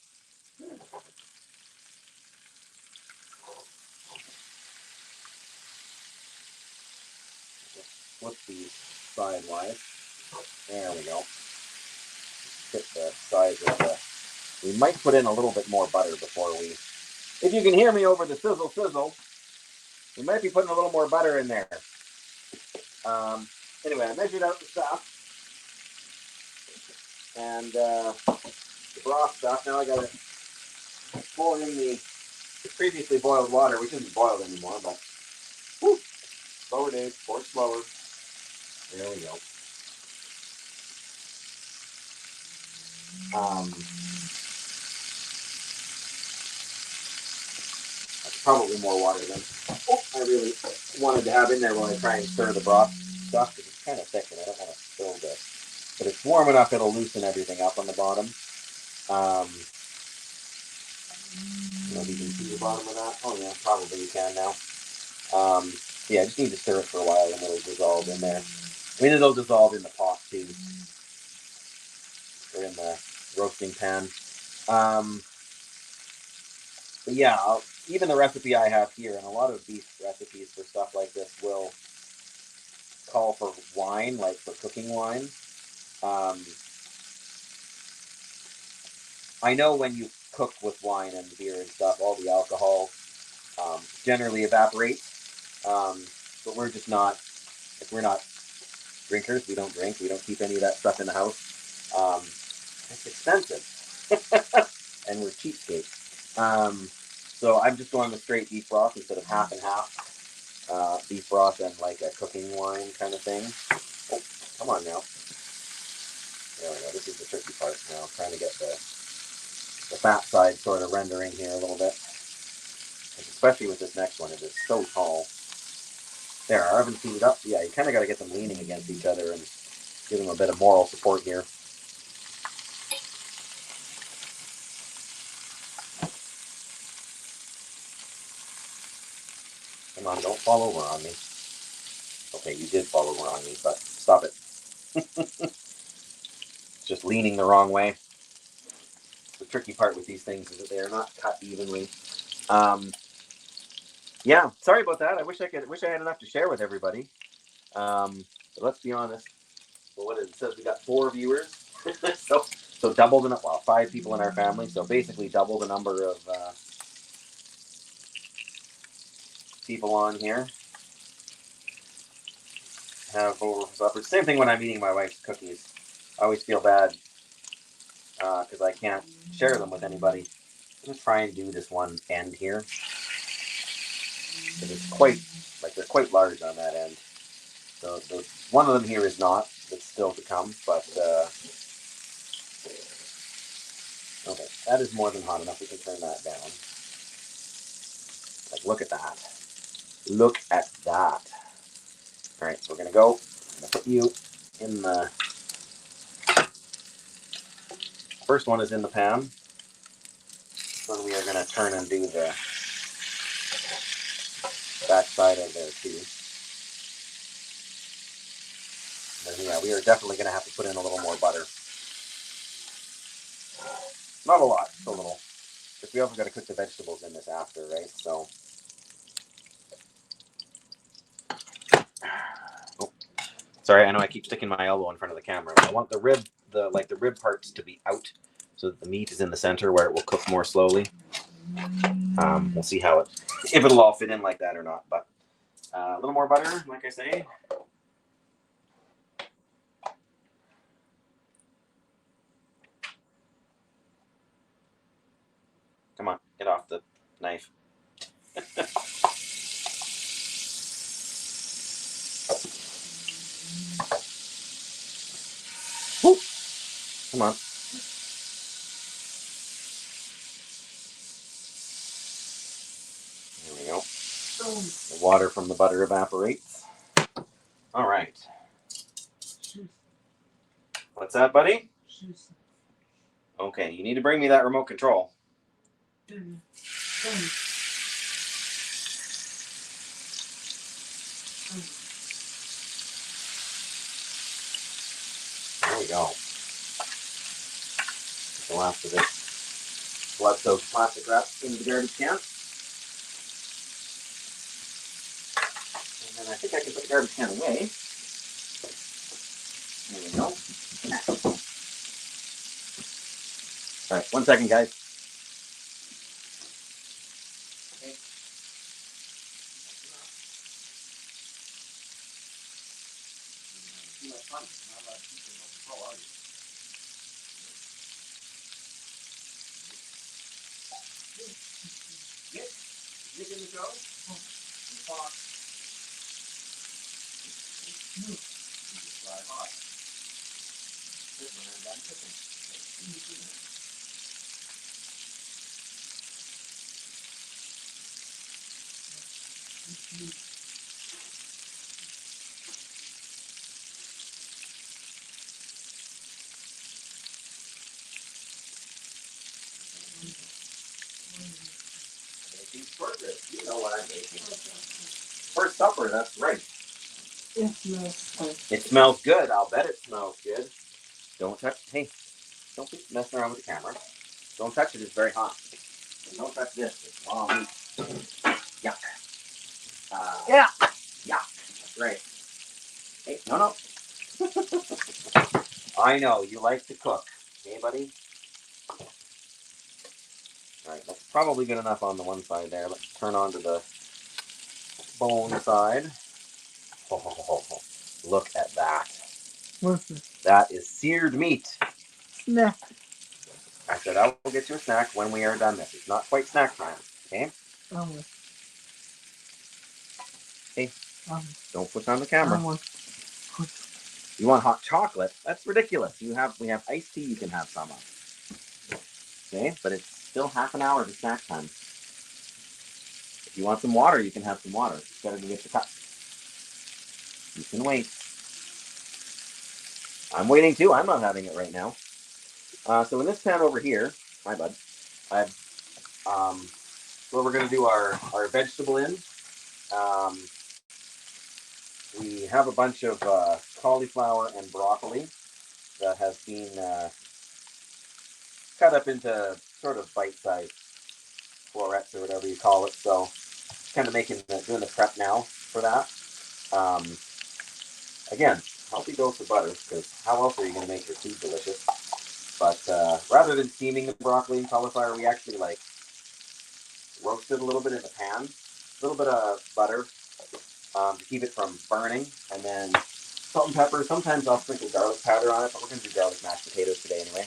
flip these sidewise. There we go. Fit the sides of the. We might put in a little bit more butter before we. If you can hear me over the sizzle sizzle, we might be putting a little more butter in there. Anyway, I measured out the stuff and the broth stuff. Now I gotta pour in the previously boiled water, which isn't boiled anymore, but whew, slower, Dave, pour it slower. There we go. That's probably more water than I really wanted to have in there when I try and stir the broth stuff, because it's kind of thick and I don't want to spill this. But it's warm enough, it'll loosen everything up on the bottom. You know if you can see the bottom of that. Oh yeah, probably you can now. Yeah, I just need to stir it for a while and it'll dissolve in there. I mean, it'll dissolve in the pot too, or in the roasting pan. But yeah, even the recipe I have here, and a lot of beef recipes for stuff like this will call for wine, like for cooking wine. I know when you cook with wine and beer and stuff, all the alcohol generally evaporates. But we're just not, if we're not drinkers, we don't drink, we don't keep any of that stuff in the house. It's expensive. And we're cheapskates. So I'm just going with straight beef broth instead of half and half. Beef broth and like a cooking wine kind of thing. Oh, come on now. There we go. This is the tricky part now. I'm trying to get the fat side sort of rendering here a little bit. Especially with this next one, it is so tall. There, our oven's heated up. Yeah, you kind of got to get them leaning against each other and give them a bit of moral support here. Come on, don't fall over on me. Okay, you did fall over on me, but stop it. It's just leaning the wrong way. The tricky part with these things is that they are not cut evenly. Yeah, sorry about that. I wish I had enough to share with everybody. But let's be honest. Well, what is it? It says we got 4 viewers, so double the 5 people in our family. So basically double the number of people on here have over for supper. Same thing when I'm eating my wife's cookies. I always feel bad because I can't share them with anybody. I'm gonna try and do this one end here because it's quite they're quite large on that end. So one of them here is not. It's still to come, but okay, that is more than hot enough. We can turn that down. Like, look at that. Look at that. All right, so we're gonna go. I'm gonna put you in the first one is in the pan. Then we are gonna turn and do the back side of there too. And then, yeah, we are definitely gonna have to put in a little more butter. Not a lot, just a little. Because we also got to cook the vegetables in this after, right? So. Oh, sorry, I know I keep sticking my elbow in front of the camera. I want the rib parts to be out, so that the meat is in the center where it will cook more slowly. We'll see if it'll all fit in like that or not. But a little more butter, like I say. Come on, get off the knife. Woo. Come on. There we go. The water from the butter evaporates. All right. What's that, buddy? Okay, you need to bring me that remote control. There we go. The last of this blood-soaked plastic wrap into the garbage can. And then I think I can put the garbage can away. There we go. All right, 1 second, guys. Okay. Too much fun. Not allowed to keep it under control, are you? Get Nick in the show. And talk. Just fly hot. Good when I'm done cooking. Making short ribs. You know what I'm making. For supper, that's right. It smells good. It smells good. I'll bet it smells good. Don't touch. Hey, don't be messing around with the camera. Don't touch it. It's very hot. And don't touch this. It's raw meat. Yuck. Yeah. Yuck. That's right. Hey, no. I know you like to cook. Hey, buddy. All right, that's probably good enough on the one side there. Let's turn on to the bone side. Oh, look at that. What's it? That is seared meat. Snack. I said I will get you a snack when we are done this. It's not quite snack time, okay? Oh. Hey, Um, don't push on the camera. I want. You want hot chocolate? That's ridiculous. We have iced tea you can have some of. Okay, but it's still half an hour to snack time. If you want some water, you can have some water. Just gotta go get the cup. You can wait. I'm waiting too. I'm not having it right now. So in this pan over here, hi bud, I've where we're gonna do our vegetable in. Um, we have a bunch of cauliflower and broccoli that has been cut up into sort of bite-sized florets or whatever you call it. So kind of doing the prep now for that. Again, healthy dose of butter, because how else are you going to make your food delicious? But rather than steaming the broccoli and cauliflower, we actually like roast it a little bit in the pan. A little bit of butter to keep it from burning, and then salt and pepper. Sometimes I'll sprinkle garlic powder on it, but we're going to do garlic mashed potatoes today anyway.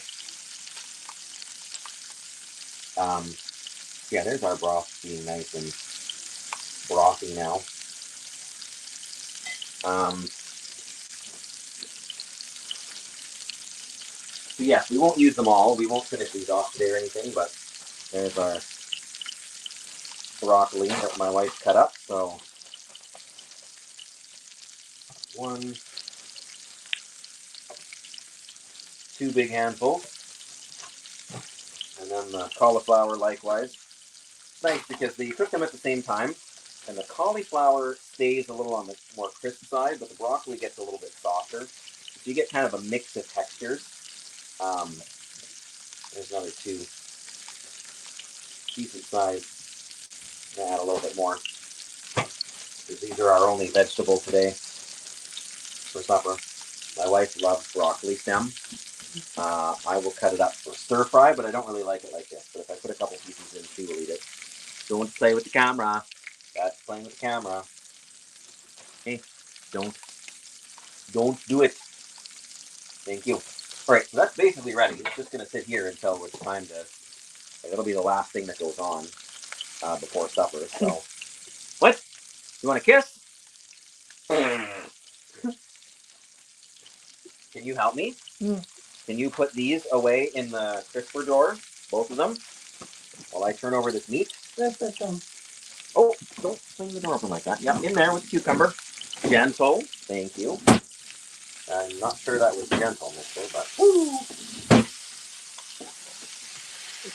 Yeah, there's our broth being nice and brothy now. So yeah, we won't use them all. We won't finish these off today or anything, but there's our broccoli that my wife cut up. So 1, 2 big handfuls. And then the cauliflower likewise. It's nice because you cook them at the same time, and the cauliflower stays a little on the more crisp side, but the broccoli gets a little bit softer. So you get kind of a mix of textures. There's another 2 decent size. I'm gonna add a little bit more because these are our only vegetables today for supper. My wife loves broccoli stem. I will cut it up for stir fry, but I don't really like it like this. But if I put a couple pieces in, she will eat it. Don't play with the camera. That's playing with the camera. Hey, don't do it. Thank you. All right, so that's basically ready. It's just gonna sit here until it's time to. Like, it'll be the last thing that goes on before supper. So, what? You want a kiss? Can you help me? Mm. Can you put these away in the crisper drawer, both of them, while I turn over this meat? That's a thumb. Oh, don't swing the door open like that. Yep, in there with the cucumber. Gentle. Thank you. I'm not sure that was gentle, mister, but woo!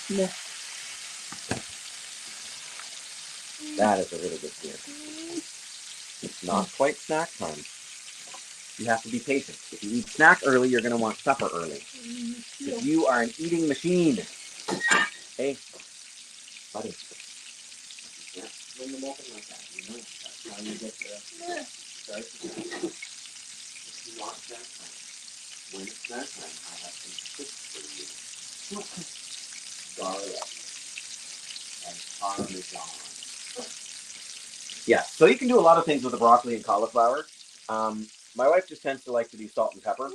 Yeah. That is a really good sear. It's not quite snack time. You have to be patient. If you eat snack early, you're going to want supper early. Because you are an eating machine. Hey, buddy. Yeah, swing them open like that. You know, that's how you get the start to snack. You want snack time. when it's snack time, I have some tips for you. Garlic and parmesan. Yeah, so you can do a lot of things with the broccoli and cauliflower. My wife just tends to like to do salt and pepper.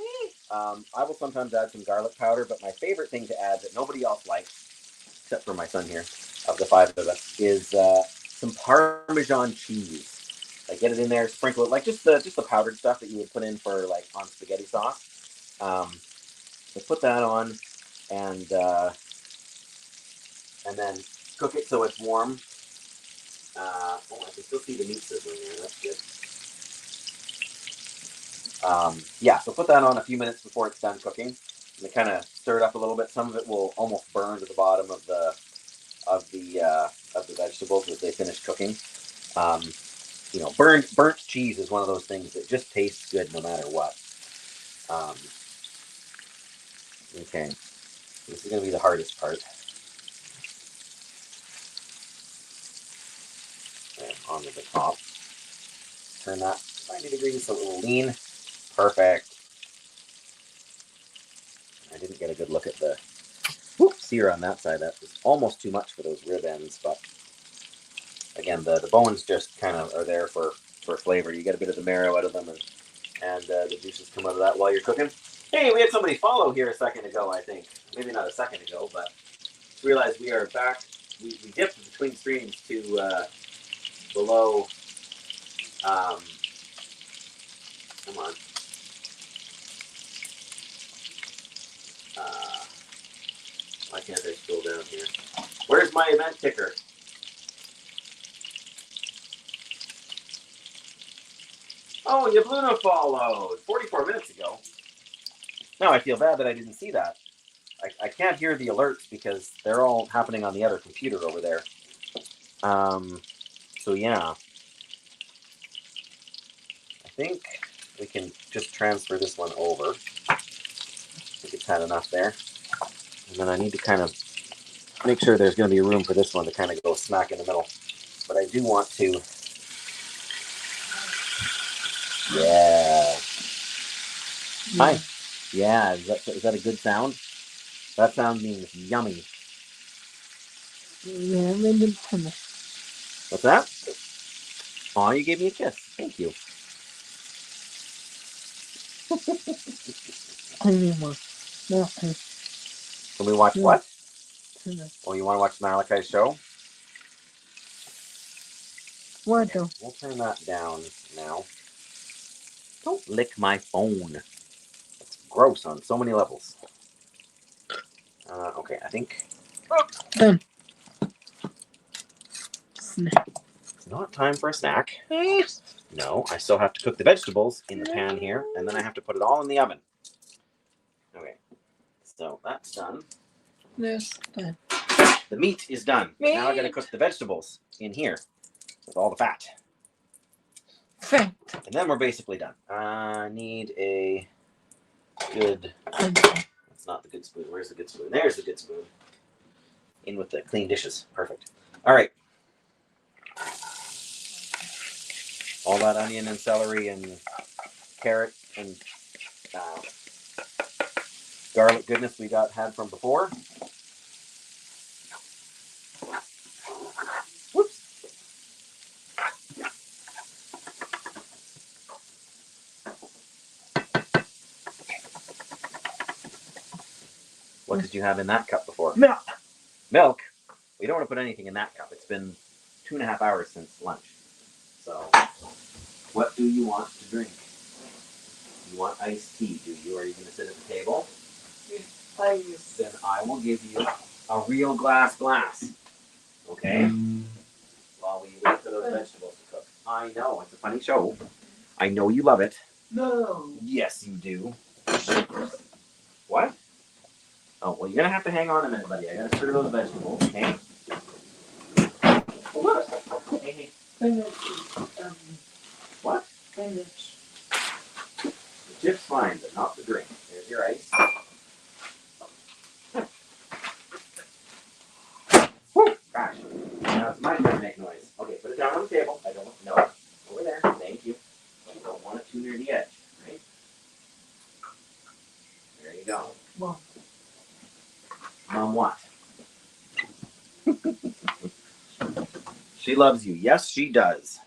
I will sometimes add some garlic powder, but my favorite thing to add that nobody else likes, except for my son here, of the five of us, is some Parmesan cheese. Like get it in there, sprinkle it like just the powdered stuff that you would put in for like on spaghetti sauce. So put that on, and then cook it so it's warm. Oh, I can still see the meat sizzling there. That's good. Yeah, so put that on a few minutes before it's done cooking, and then kind of stir it up a little bit. Some of it will almost burn to the bottom of the vegetables as they finish cooking. Burnt cheese is one of those things that just tastes good no matter what. Okay, this is going to be the hardest part. And onto the top. Turn that 90 degrees so it will lean. Perfect. I didn't get a good look at the sear on that side. That was almost too much for those rib ends, but again, the bones just kind of are there for flavor. You get a bit of the marrow out of them, and the juices come out of that while you're cooking. Hey, we had somebody follow here a second ago, I think. Maybe not a second ago, but realized we are back. We dipped between streams to below. Come on. Why can't I scroll down here? Where's my event ticker? Oh, Yabluna followed 44 minutes ago. Now I feel bad that I didn't see that. I can't hear the alerts because they're all happening on the other computer over there. So yeah, I think we can just transfer this one over. I think it's had enough there. And then I need to kind of make sure there's going to be room for this one to kind of go smack in the middle. But I do want to. Yeah. Hi. Yeah, is that a good sound? That sound means yummy. Yeah, maybe finish. What's that? Aw, you gave me a kiss. Thank you. I need more. No, Can we watch what? finish. Oh, you want to watch Malachi's show? What though? We'll turn that down now. Don't lick my phone. It's gross on so many levels. Okay, I think Done. Snack. it's not time for a snack. No, I still have to cook the vegetables in the pan here, and then I have to put it all in the oven. Okay, so that's done. This done. The meat is done. Now I gotta cook the vegetables in here with all the fat. Fat. And then we're basically done. I need a good... Okay. That's not the good spoon. Where's the good spoon? There's the good spoon. In with the clean dishes. Perfect. All right. All that onion and celery and carrot and garlic goodness we had from before. Whoops. What did you have in that cup before? Milk. Milk? We don't want to put anything in that cup. It's been 2.5 hours since lunch. So, what do you want to drink? You want iced tea, do you? Are you going to sit at the table? Please. Then I will give you a real glass. Okay? While we wait for those vegetables to cook. I know, it's a funny show. I know you love it. No. Yes, you do. What? Oh, well, you're going to have to hang on a minute, buddy. I got to stir those vegetables, okay? What? Hey. Finish. What? Finish. The chip's fine, but not the drink. There's your ice. Whew, gosh. Now it's my turn to make noise. Okay, put it down on the table. I don't want no. Over there. Thank you. I don't want it too near the edge, right? She loves you. Yes, she does.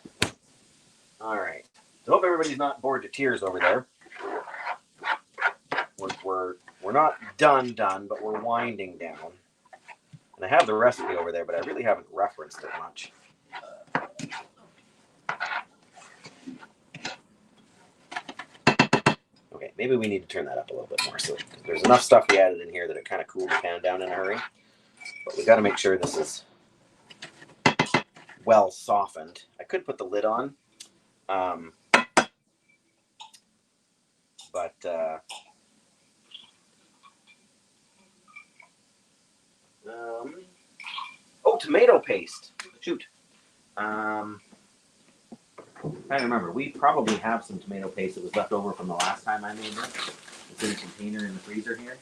All right. I hope everybody's not bored to tears over there. We're not done, but we're winding down. And I have the recipe over there, but I really haven't referenced it much. Okay, maybe we need to turn that up a little bit more. So there's enough stuff we added in here that it kind of cooled the pan down in a hurry. But we got to make sure this is well softened. I could put the lid on, but oh, tomato paste. Shoot. I remember. We probably have some tomato paste that was left over from the last time I made this. It's in a container in the freezer here.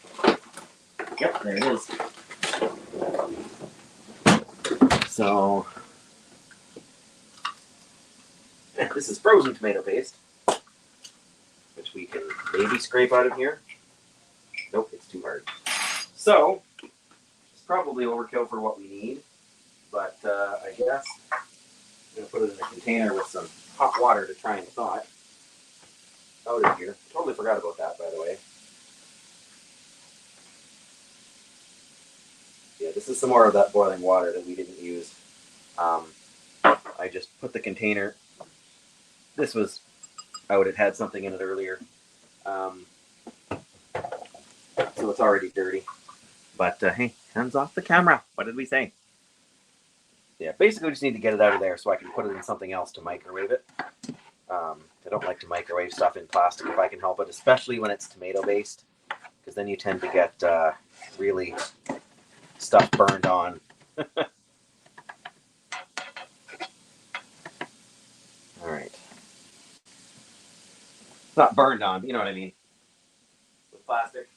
Yep, there it is. So, this is frozen tomato paste, which we can maybe scrape out of here. Nope, it's too hard. So, it's probably overkill for what we need, but I guess I'm going to put it in a container with some hot water to try and thaw it out of here. Totally forgot about that, by the way. Yeah, this is some more of that boiling water that we didn't use. I just put the container. This was out. It had something in it earlier. So it's already dirty. But hey, hands off the camera. What did we say? Yeah, basically we just need to get it out of there so I can put it in something else to microwave it. I don't like to microwave stuff in plastic if I can help it, especially when it's tomato based, because then you tend to get really stuff burned on. All right. Not burned on, but you know what I mean. With plastic.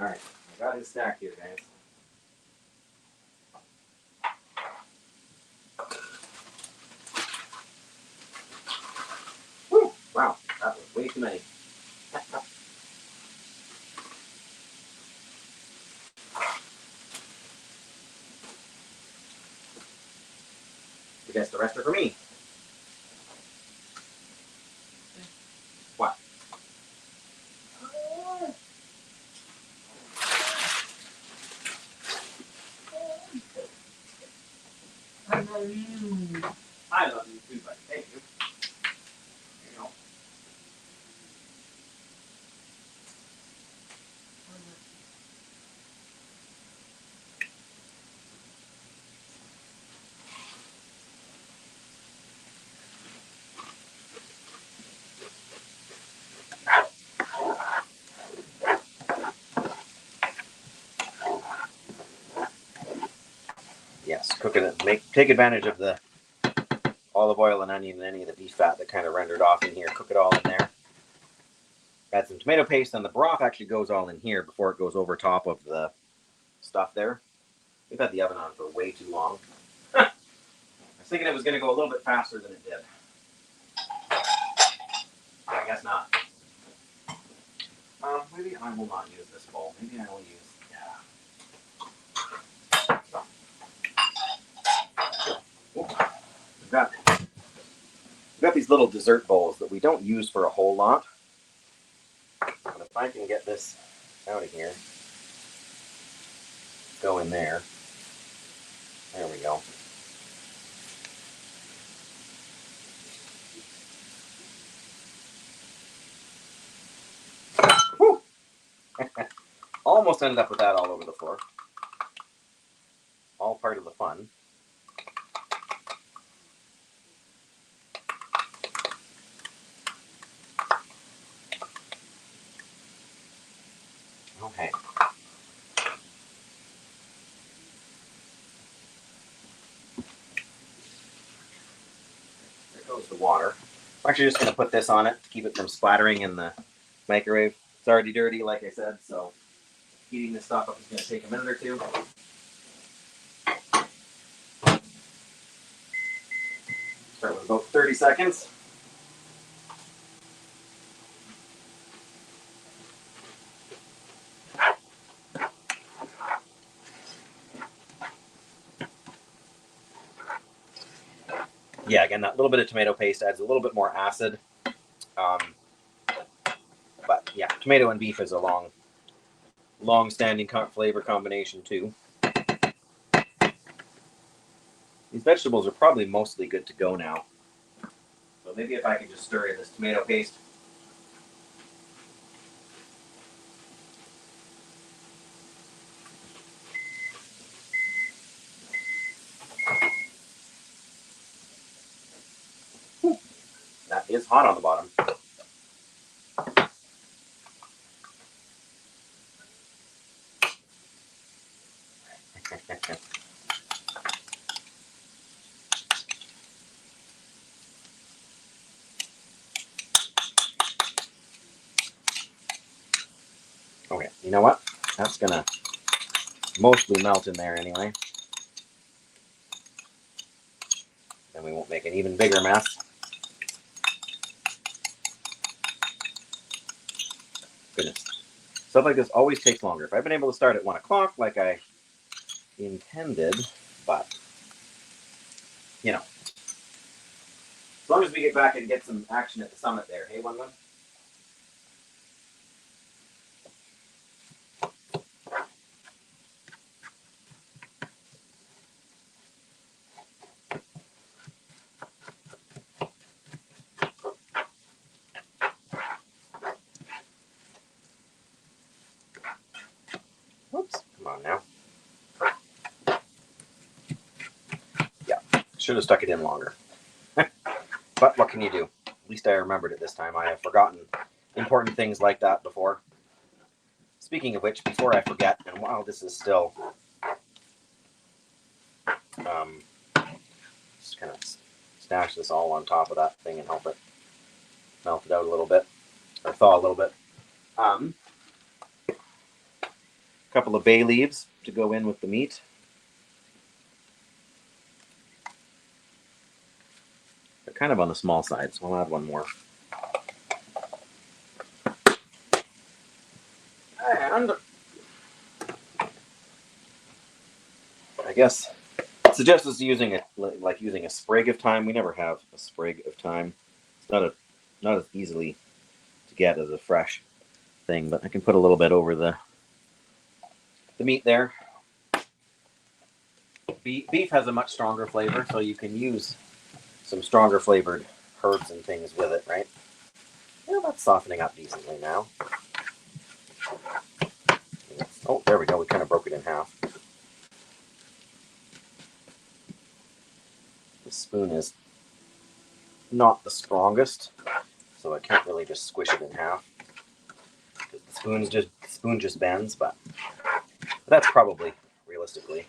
All right, I got his stack here, guys. Woo! Wow, that was way too many. I guess the rest are for me. What? I love you. I love you too, buddy. Thank you. There you go. Yes, cooking it. Take advantage of the olive oil and onion and any of the beef fat that kind of rendered off in here. Cook it all in there. Add some tomato paste, and the broth actually goes all in here before it goes over top of the stuff there. We've had the oven on for way too long. I was thinking it was going to go a little bit faster than it did. I guess not. Maybe I will not use this bowl. Maybe I will use. We've got these little dessert bowls that we don't use for a whole lot. But if I can get this out of here, go in there. There we go. Whew. Almost ended up with that all over the floor. All part of the fun. Okay. There goes the water. I'm actually just going to put this on it to keep it from splattering in the microwave. It's already dirty, like I said, so heating this stuff up is going to take a minute or two. Start with about 30 seconds. Yeah, again, that little bit of tomato paste adds a little bit more acid. But yeah, tomato and beef is a long-standing flavor combination too. These vegetables are probably mostly good to go now. So maybe if I can just stir in this tomato paste. That is hot on the bottom. Okay, you know what? That's gonna mostly melt in there anyway. Then we won't make an even bigger mess. Goodness. Stuff like this always takes longer. If I've been able to start at 1 o'clock like I intended, but you know, as long as we get back and get some action at the summit there. Hey, One One? Oops, come on now. Yeah, should have stuck it in longer. But what can you do? At least I remembered it this time. I have forgotten important things like that before. Speaking of which, before I forget, and while this is still just kind of stash this all on top of that thing and help it melt it out a little bit, or thaw a little bit. A couple of bay leaves to go in with the meat. They're kind of on the small side, so I'll add one more. And I guess it suggests us using a sprig of thyme. We never have a sprig of thyme. It's not as easily to get as a fresh thing, but I can put a little bit over the meat there. Beef has a much stronger flavor, so you can use some stronger flavored herbs and things with it, right? Yeah, that's softening up decently now. Oh, there we go. We kind of broke it in half. The spoon is not the strongest, so I can't really just squish it in half. The spoon just bends, but that's probably realistically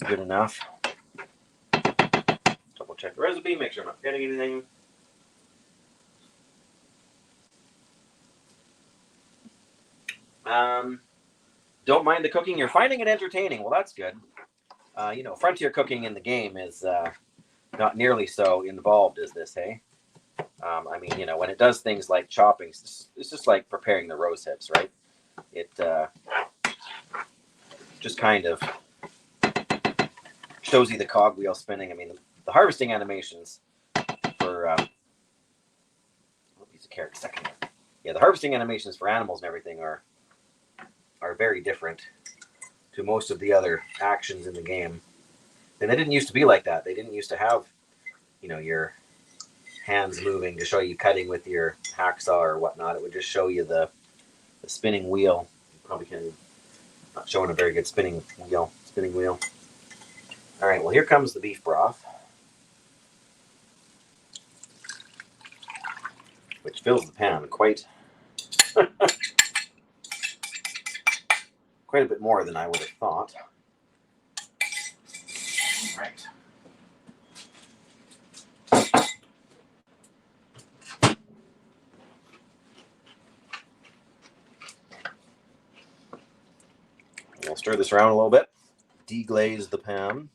good enough. Double check the recipe, make sure I'm not forgetting anything. Don't mind the cooking. You're finding it entertaining. Well, that's good. Frontier cooking in the game is not nearly so involved as this, hey? When it does things like chopping, it's just like preparing the rose hips, right? It just kind of shows you the cogwheel spinning. I mean, the harvesting animations for a piece of carrot second. Yeah, the harvesting animations for animals and everything are very different to most of the other actions in the game. And they didn't used to be like that. They didn't used to have, your hands moving to show you cutting with your hacksaw or whatnot. It would just show you the spinning wheel. Probably not showing a very good spinning wheel. All right, well, here comes the beef broth, which fills the pan quite a bit more than I would have thought. All right. we'll stir this around a little bit. Deglaze the pan.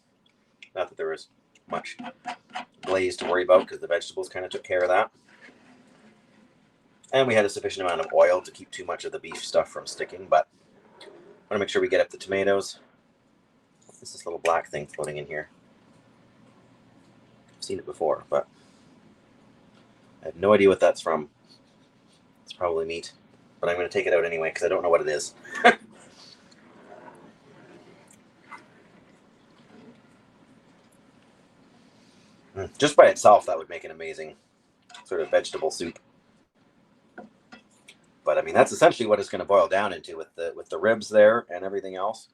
Not that there was much glaze to worry about because the vegetables kind of took care of that. And we had a sufficient amount of oil to keep too much of the beef stuff from sticking, but I want to make sure we get up the tomatoes. What's this little black thing floating in here? I've seen it before, but I have no idea what that's from. It's probably meat, but I'm going to take it out anyway because I don't know what it is. Just by itself, that would make an amazing sort of vegetable soup. But I mean, that's essentially what it's going to boil down into with the ribs there and everything else,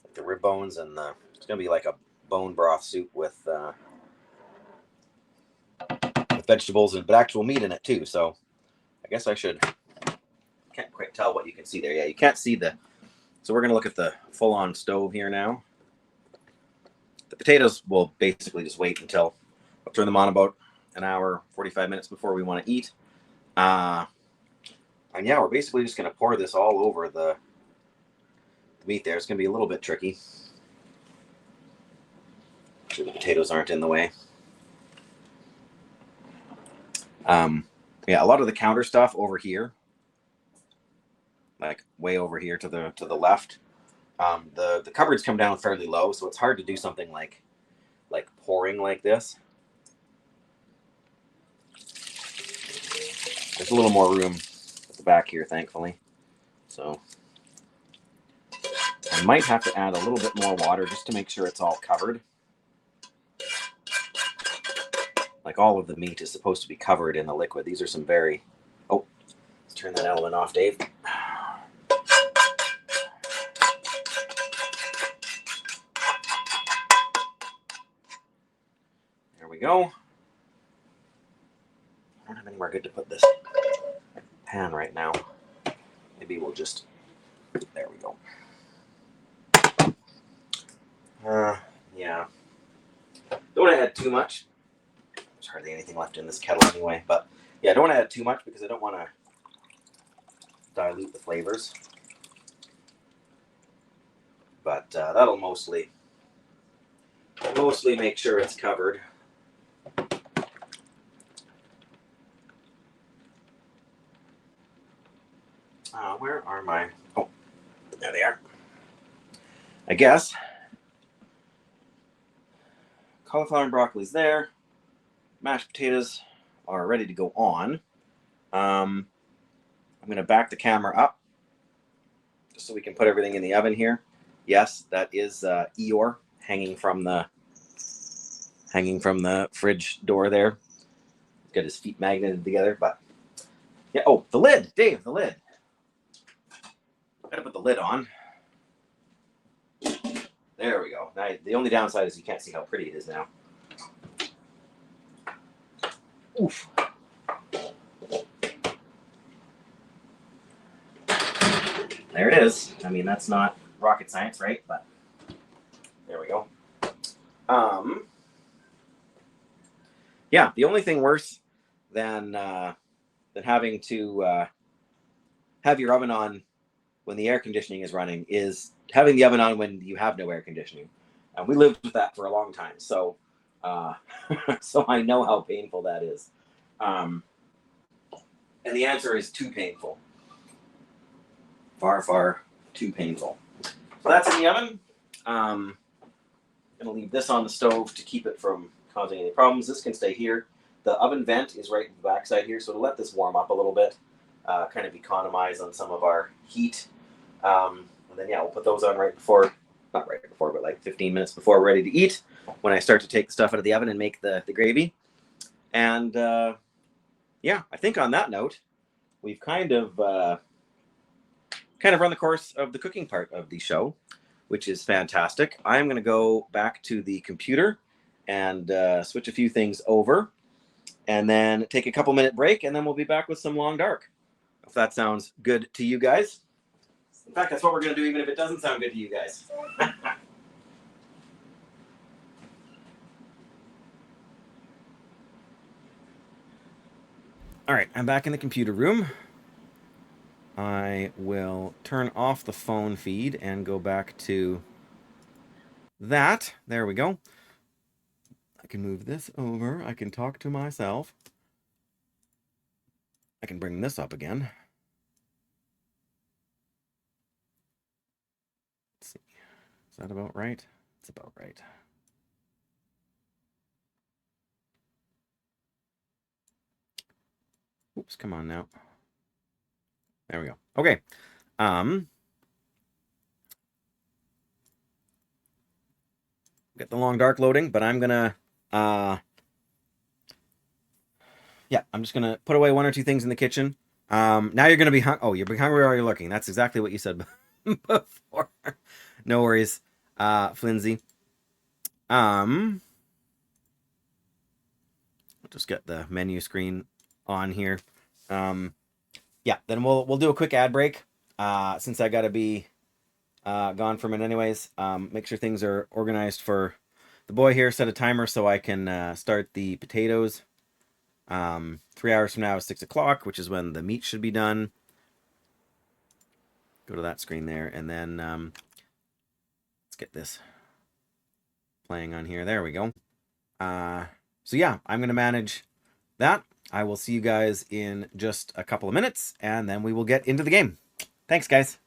like the rib bones and it's going to be like a bone broth soup with vegetables and but actual meat in it too. So I guess I should. Can't quite tell what you can see there. Yeah, you can't see the. So we're going to look at the full-on stove here now. The potatoes will basically just wait until I'll turn them on about an hour, 45 minutes before we want to eat. And yeah, we're basically just going to pour this all over the meat there. It's going to be a little bit tricky. Make sure the potatoes aren't in the way. Yeah, a lot of the counter stuff over here, like way over here to the left. The cupboards come down fairly low, so it's hard to do something like pouring like this. There's a little more room at the back here, thankfully. So I might have to add a little bit more water just to make sure it's all covered. Like all of the meat is supposed to be covered in the liquid. These are some very... Oh, let's turn that element off, Dave. There we go. I don't have anywhere good to put this pan right now. Maybe we'll just... There we go. Yeah. Don't want to add too much. There's hardly anything left in this kettle anyway. But yeah, I don't want to add too much because I don't want to dilute the flavors. But that'll mostly make sure it's covered. Where are my... Oh, there they are. I guess. Cauliflower and broccoli's there. Mashed potatoes are ready to go on. I'm going to back the camera up just so we can put everything in the oven here. Yes, that is Eeyore hanging from the fridge door there. Got his feet magneted together, but yeah. Oh, the lid, Dave, the lid. Gotta put the lid on. There we go. Now, the only downside is you can't see how pretty it is now. Oof. There it is. I mean, that's not rocket science, right? But there we go. Yeah, the only thing worse than having to have your oven on when the air conditioning is running is having the oven on when you have no air conditioning. And we lived with that for a long time, so so I know how painful that is. And the answer is too painful. Far, far too painful. So that's in the oven. I'm going to leave this on the stove to keep it from causing any problems. This can stay here. The oven vent is right in the back side here, so to let this warm up a little bit, kind of economize on some of our heat. And then, yeah, we'll put those on right before, not right before, but like 15 minutes before we're ready to eat, when I start to take the stuff out of the oven and make the gravy. And, yeah, I think on that note, we've kind of run the course of the cooking part of the show, which is fantastic. I'm going to go back to the computer and switch a few things over, and then take a couple-minute break, and then we'll be back with some long dark. If that sounds good to you guys. In fact, that's what we're going to do, even if it doesn't sound good to you guys. All right, I'm back in the computer room. I will turn off the phone feed and go back to that. There we go. I can move this over. I can talk to myself. I can bring this up again. Let's see. Is that about right? It's about right. Oops, come on now. There we go. Okay. Get the long dark loading, but I'm gonna yeah, I'm just gonna put away one or two things in the kitchen. Now you're gonna be you're hungry while you're looking. That's exactly what you said before. No worries, Flinzy. I'll just get the menu screen on here. Yeah, then we'll do a quick ad break. Since I gotta be gone for a minute anyways. Make sure things are organized for the boy here. Set a timer so I can start the potatoes. 3 hours from now is 6 o'clock, which is when the meat should be done. Go to that screen there, and then let's get this playing on here. There we go. So yeah, I'm going to manage that. I will see you guys in just a couple of minutes, and then we will get into the game. Thanks, guys.